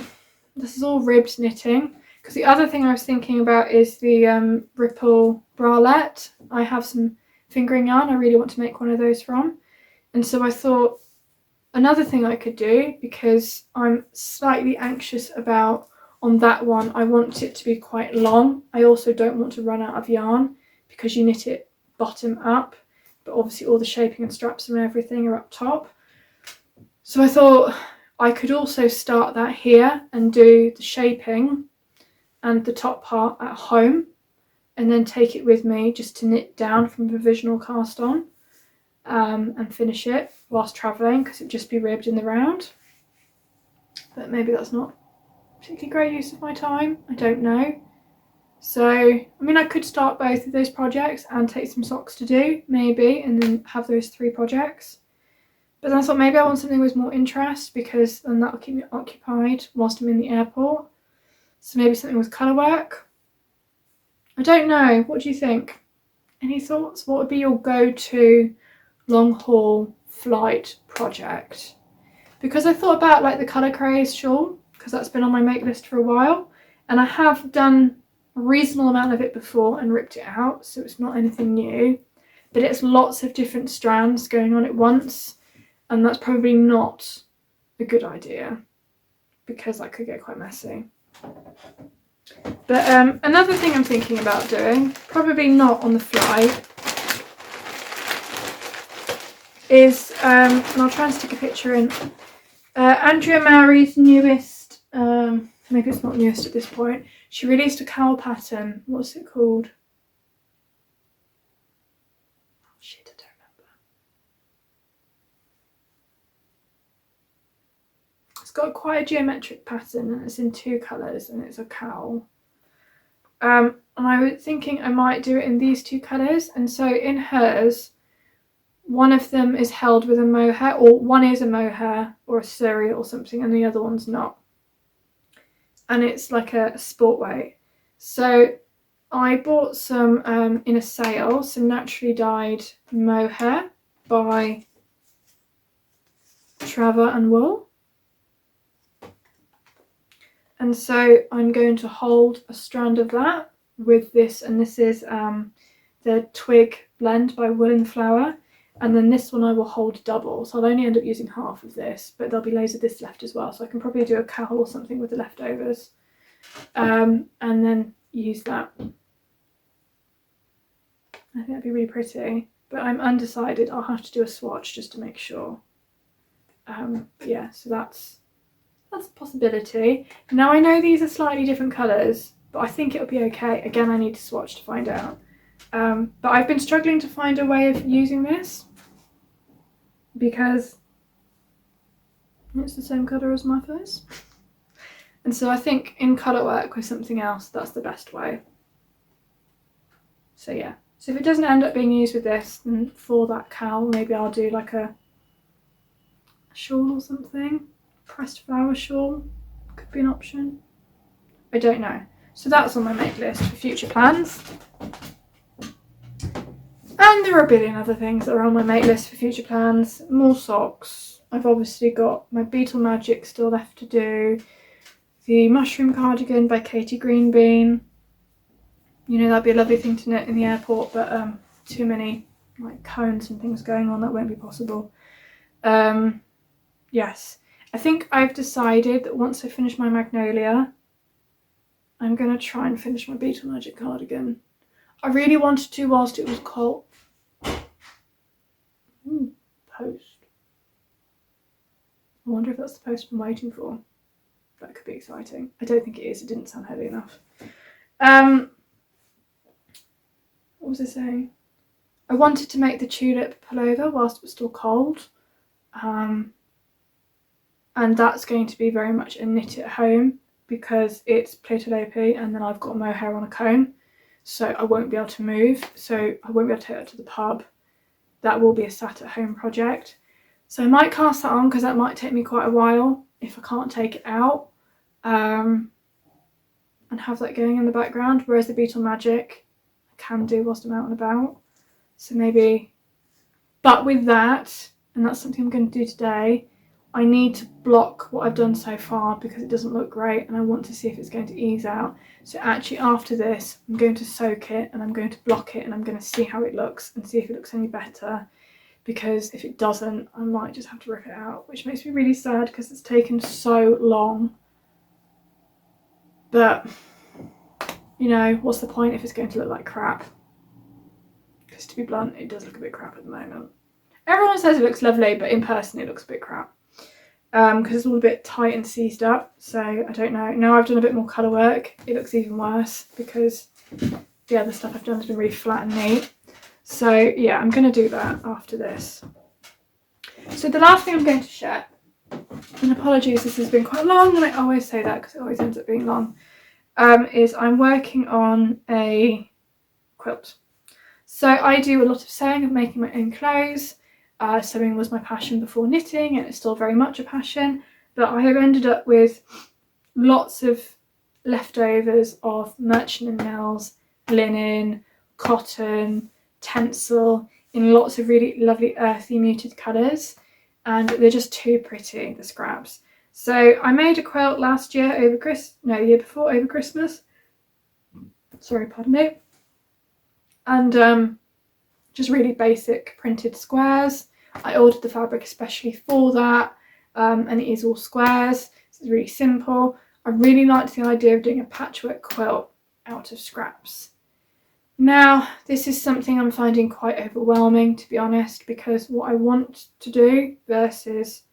this is all ribbed knitting, because the other thing I was thinking about is the ripple bralette. I have some fingering yarn I really want to make one of those from, and so I thought another thing I could do, because I'm slightly anxious about, on that one, I want it to be quite long. I also don't want to run out of yarn, because you knit it bottom up, but obviously all the shaping and straps and everything are up top. So I thought I could also start that here and do the shaping and the top part at home, and then take it with me just to knit down from provisional cast on, and finish it whilst travelling, because it'd just be ribbed in the round. But maybe that's not particularly great use of my time, I don't know. So, I mean, I could start both of those projects and take some socks to do, maybe, and then have those 3 projects. But then I thought maybe I want something with more interest, because then that'll keep me occupied whilst I'm in the airport. So maybe something with colour work. I don't know, what do you think? Any thoughts? What would be your go-to long haul flight project? Because I thought about like the Colour Craze shawl, because that's been on my make list for a while, and I have done a reasonable amount of it before and ripped it out, so it's not anything new, but it's lots of different strands going on at once, and that's probably not a good idea, because that could get quite messy. But another thing I'm thinking about doing, probably not on the flight, is, and I'll try and stick a picture in, Andrea Mowry's newest, maybe it's not newest at this point, she released a cowl pattern. What's it called? Oh shit, I don't remember. It's got quite a geometric pattern, and it's in 2 colours, and it's a cowl. And I was thinking I might do it in these 2 colours, and so in hers, one of them is held with a mohair, or one is a mohair or a surrey or something, and the other one's not. And it's like a sport weight. So I bought some in a sale, some naturally dyed mohair by Trevor and Wool. And so I'm going to hold a strand of that with this, and this is the Twig blend by Wool & Flower, and then this one I will hold double, so I'll only end up using half of this, but there'll be loads of this left as well, so I can probably do a cowl or something with the leftovers, and then use that. I think that'd be really pretty, but I'm undecided. I'll have to do a swatch just to make sure. Yeah, so that's a possibility. Now I know these are slightly different colours, but I think it'll be okay. Again, I need to swatch to find out. But I've been struggling to find a way of using this because it's the same colour as my face. And so I think in colour work with something else, that's the best way. So yeah. So if it doesn't end up being used with this, then for that cowl, maybe I'll do like a shawl or something. Pressed flower shawl could be an option. I don't know. So that's on my make list for future plans. And there are a billion other things that are on my make list for future plans. More socks. I've obviously got my Beetle Magic still left to do. The mushroom cardigan by Katie Greenbean. You know, that'd be a lovely thing to knit in the airport, but too many like cones and things going on, that won't be possible. Yes, I think I've decided that once I finish my Magnolia, I'm going to try and finish my Beetle Magic cardigan. I really wanted to whilst it was cold. Post. I wonder if that's the post I'm waiting for. That could be exciting. I don't think it is, it didn't sound heavy enough. What was I saying? I wanted to make the tulip pullover whilst it was still cold. And that's going to be very much a knit at home because it's plotulopi and then I've got mohair on a cone. So I won't be able to move. So I won't be able to take that to the pub. That will be a sat at home project. So I might cast that on because that might take me quite a while if I can't take it out. And have that going in the background. Whereas the Beetle Magic I can do whilst I'm out and about. So maybe, but with that, and that's something I'm going to do today, I need to block what I've done so far because it doesn't look great and I want to see if it's going to ease out. So actually after this, I'm going to soak it and I'm going to block it and I'm going to see how it looks and see if it looks any better. Because if it doesn't, I might just have to rip it out, which makes me really sad because it's taken so long. But, you know, what's the point if it's going to look like crap? Because to be blunt, it does look a bit crap at the moment. Everyone says it looks lovely, but in person it looks a bit crap. Because it's all a bit tight and seized up, so I don't know. Now I've done a bit more colour work, it looks even worse because the other stuff I've done has been really flat and neat. So yeah, I'm going to do that after this. So the last thing I'm going to share, and apologies, this has been quite long, and I always say that because it always ends up being long, is I'm working on a quilt. So I do a lot of sewing and making my own clothes. Sewing was my passion before knitting and it's still very much a passion, but I have ended up with lots of leftovers of Merchant and Mills, linen, cotton, tencel in lots of really lovely earthy muted colours, and they're just too pretty, the scraps. So I made a quilt last year over the year before over Christmas. Sorry, pardon me. And just really basic printed squares. I ordered the fabric especially for that, and it is all squares. So it's really simple. I really liked the idea of doing a patchwork quilt out of scraps. Now, this is something I'm finding quite overwhelming, to be honest, because what I want to do versus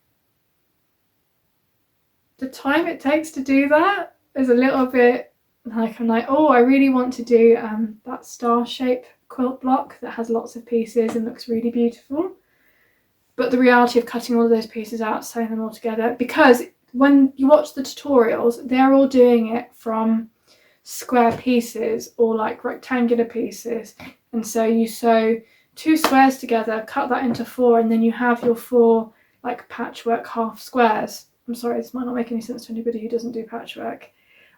the time it takes to do that is a little bit like, I'm like, oh, I really want to do that star shape quilt block that has lots of pieces and looks really beautiful. But the reality of cutting all of those pieces out, sewing them all together, because when you watch the tutorials, they're all doing it from square pieces or like rectangular pieces. And so you sew 2 squares together, cut that into 4, and then you have your 4 like patchwork half squares. I'm sorry, this might not make any sense to anybody who doesn't do patchwork.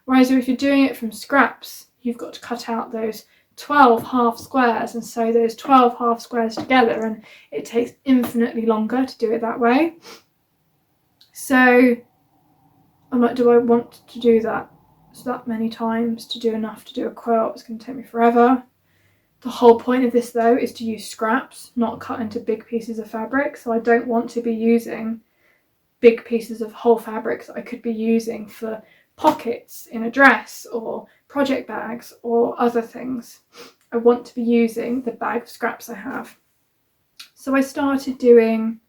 Whereas if you're doing it from scraps, you've got to cut out those 12 half squares and sew those 12 half squares together, and it takes infinitely longer to do it that way. So I'm like, do I want to do that? so that many times to do enough to do a quilt. It's going to take me forever. The whole point of this though is to use scraps, not cut into big pieces of fabric, so I don't want to be using big pieces of whole fabric that I could be using for pockets in a dress or project bags or other things. I want to be using the bag of scraps I have. So I started doing,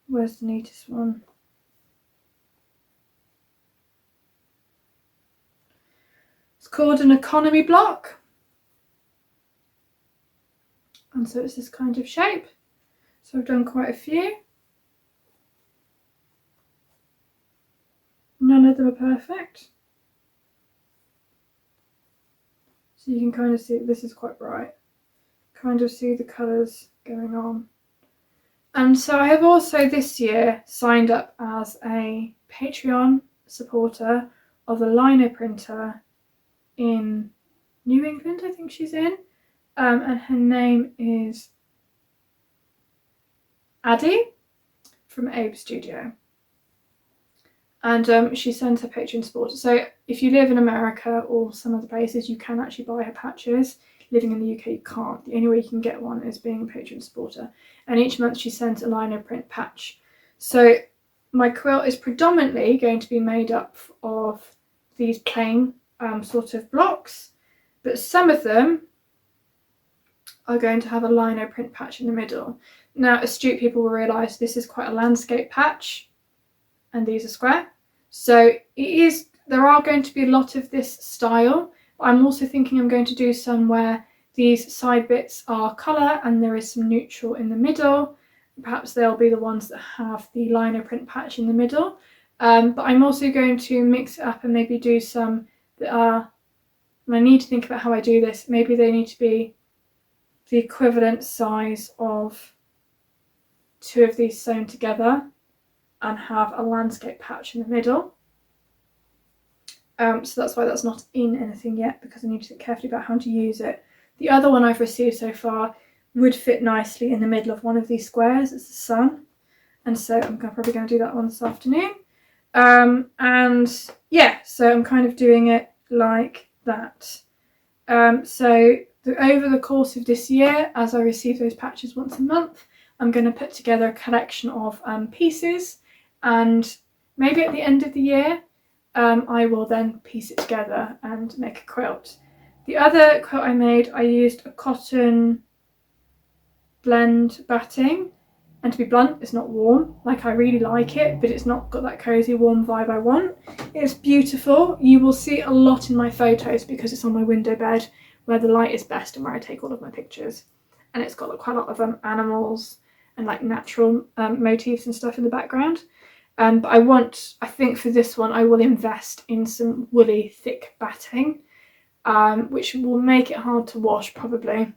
where's the neatest one? It's called an economy block. And so it's this kind of shape. So I've done quite a few. None of them are perfect. So you can kind of see, this is quite bright, kind of see the colours going on. And so I have also this year signed up as a Patreon supporter of a lino printer in New England, I think she's in. And her name is Addie from Abe Studio. And she sends her Patreon supporter. So if you live in America or some other places, you can actually buy her patches. Living in the UK, you can't. The only way you can get one is being a Patreon supporter. And each month she sends a lino print patch. So my quilt is predominantly going to be made up of these plain sort of blocks, but some of them are going to have a lino print patch in the middle. Now, astute people will realise this is quite a landscape patch, and these are square. So there are going to be a lot of this style. But I'm also thinking I'm going to do some where these side bits are colour and there is some neutral in the middle. Perhaps they'll be the ones that have the lino print patch in the middle. But I'm also going to mix it up and maybe do some that are, and I need to think about how I do this, maybe they need to be the equivalent size of two of these sewn together and have a landscape patch in the middle. So that's why that's not in anything yet, because I need to think carefully about how to use it. The other one I've received so far would fit nicely in the middle of one of these squares. It's the sun, and so I'm probably going to do that one this afternoon. And yeah, so I'm kind of doing it like that. So over the course of this year, as I receive those patches once a month, I'm going to put together a collection of pieces, and maybe at the end of the year I will then piece it together and make a quilt. The other quilt I made, I used a cotton blend batting, and to be blunt, it's not warm. Like, I really like it, but it's not got that cosy warm vibe I want. It's beautiful. You will see a lot in my photos because it's on my window bed where the light is best and where I take all of my pictures. And it's got quite a lot of animals and like natural motifs and stuff in the background. But I think for this one I will invest in some woolly thick batting, which will make it hard to wash probably,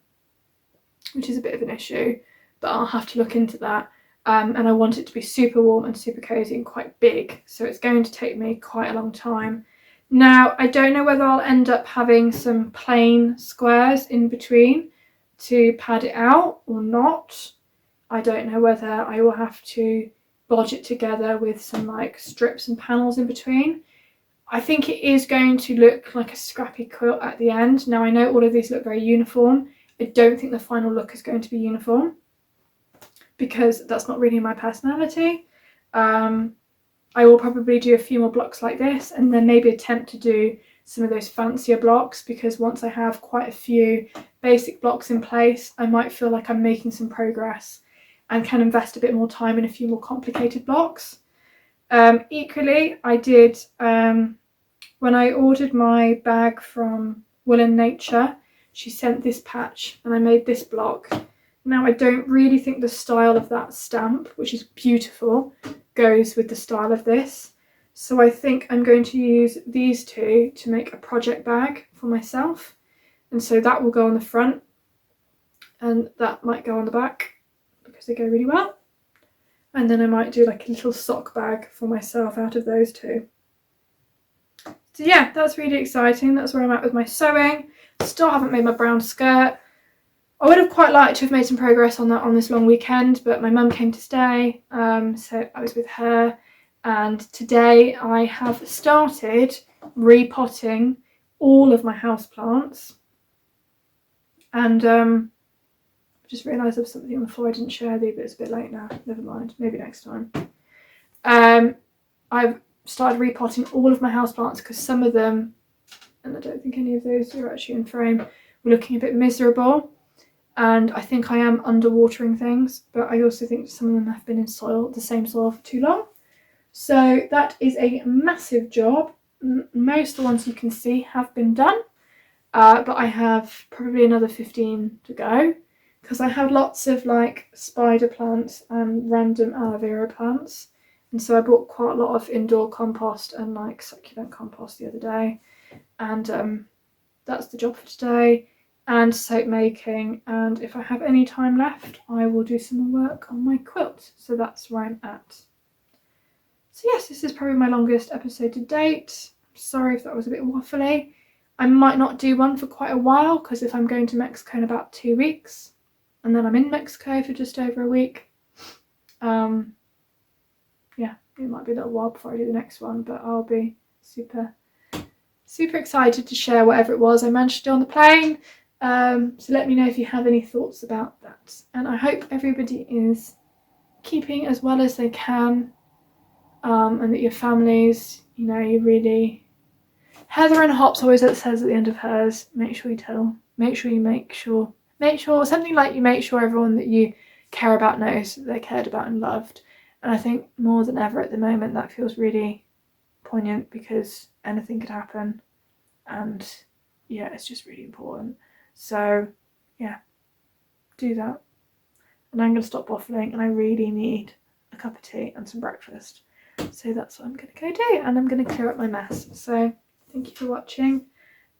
which is a bit of an issue, but I'll have to look into that. And I want it to be super warm and super cozy and quite big, so it's going to take me quite a long time. Now, I don't know whether I'll end up having some plain squares in between to pad it out or not. I don't know whether I will have to bodge it together with some like strips and panels in between. I think it is going to look like a scrappy quilt at the end. Now, I know all of these look very uniform. I don't think the final look is going to be uniform, because that's not really my personality. I will probably do a few more blocks like this and then maybe attempt to do some of those fancier blocks, because once I have quite a few basic blocks in place, I might feel like I'm making some progress and can invest a bit more time in a few more complicated blocks. Equally, I did, when I ordered my bag from Wool & Nature, she sent this patch and I made this block. Now, I don't really think the style of that stamp, which is beautiful, goes with the style of this. So I think I'm going to use these two to make a project bag for myself. And so that will go on the front and that might go on the back because they go really well. And then I might do like a little sock bag for myself out of those two. So yeah, that's really exciting. That's where I'm at with my sewing. Still haven't made my brown skirt. I would have quite liked to have made some progress on that on this long weekend, but my mum came to stay, so I was with her. And today I have started repotting all of my houseplants, and I just realised there was something on the floor I didn't share with you, but it's a bit late now. Never mind, maybe next time. I've started repotting all of my houseplants because some of them, and I don't think any of those are actually in frame, were looking a bit miserable. And I think I am underwatering things, but I also think some of them have been in soil, the same soil, for too long. So that is a massive job. Most of the ones you can see have been done, but I have probably another 15 to go, because I have lots of like spider plants and random aloe vera plants. And so I bought quite a lot of indoor compost and like succulent compost the other day. And that's the job for today. And soap making, and if I have any time left I will do some more work on my quilt. So that's where I'm at. So yes, this is probably my longest episode to date. Sorry if that was a bit waffly. I might not do one for quite a while, because if I'm going to Mexico in about 2 weeks, and then I'm in Mexico for just over a week, yeah, it might be a little while before I do the next one, but I'll be super excited to share whatever it was I managed to do on the plane. So let me know if you have any thoughts about that. And I hope everybody is keeping as well as they can, and that your families, you know, you really... Heather and Hops always says at the end of hers, make sure something like you make sure everyone that you care about knows that they're cared about and loved. And I think more than ever at the moment that feels really poignant, because anything could happen, and yeah, it's just really important. So yeah, do that. And I'm going to stop waffling, and I really need a cup of tea and some breakfast. So that's what I'm going to go do, and I'm going to clear up my mess. So thank you for watching,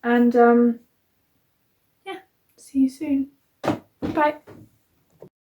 and yeah, see you soon. Bye.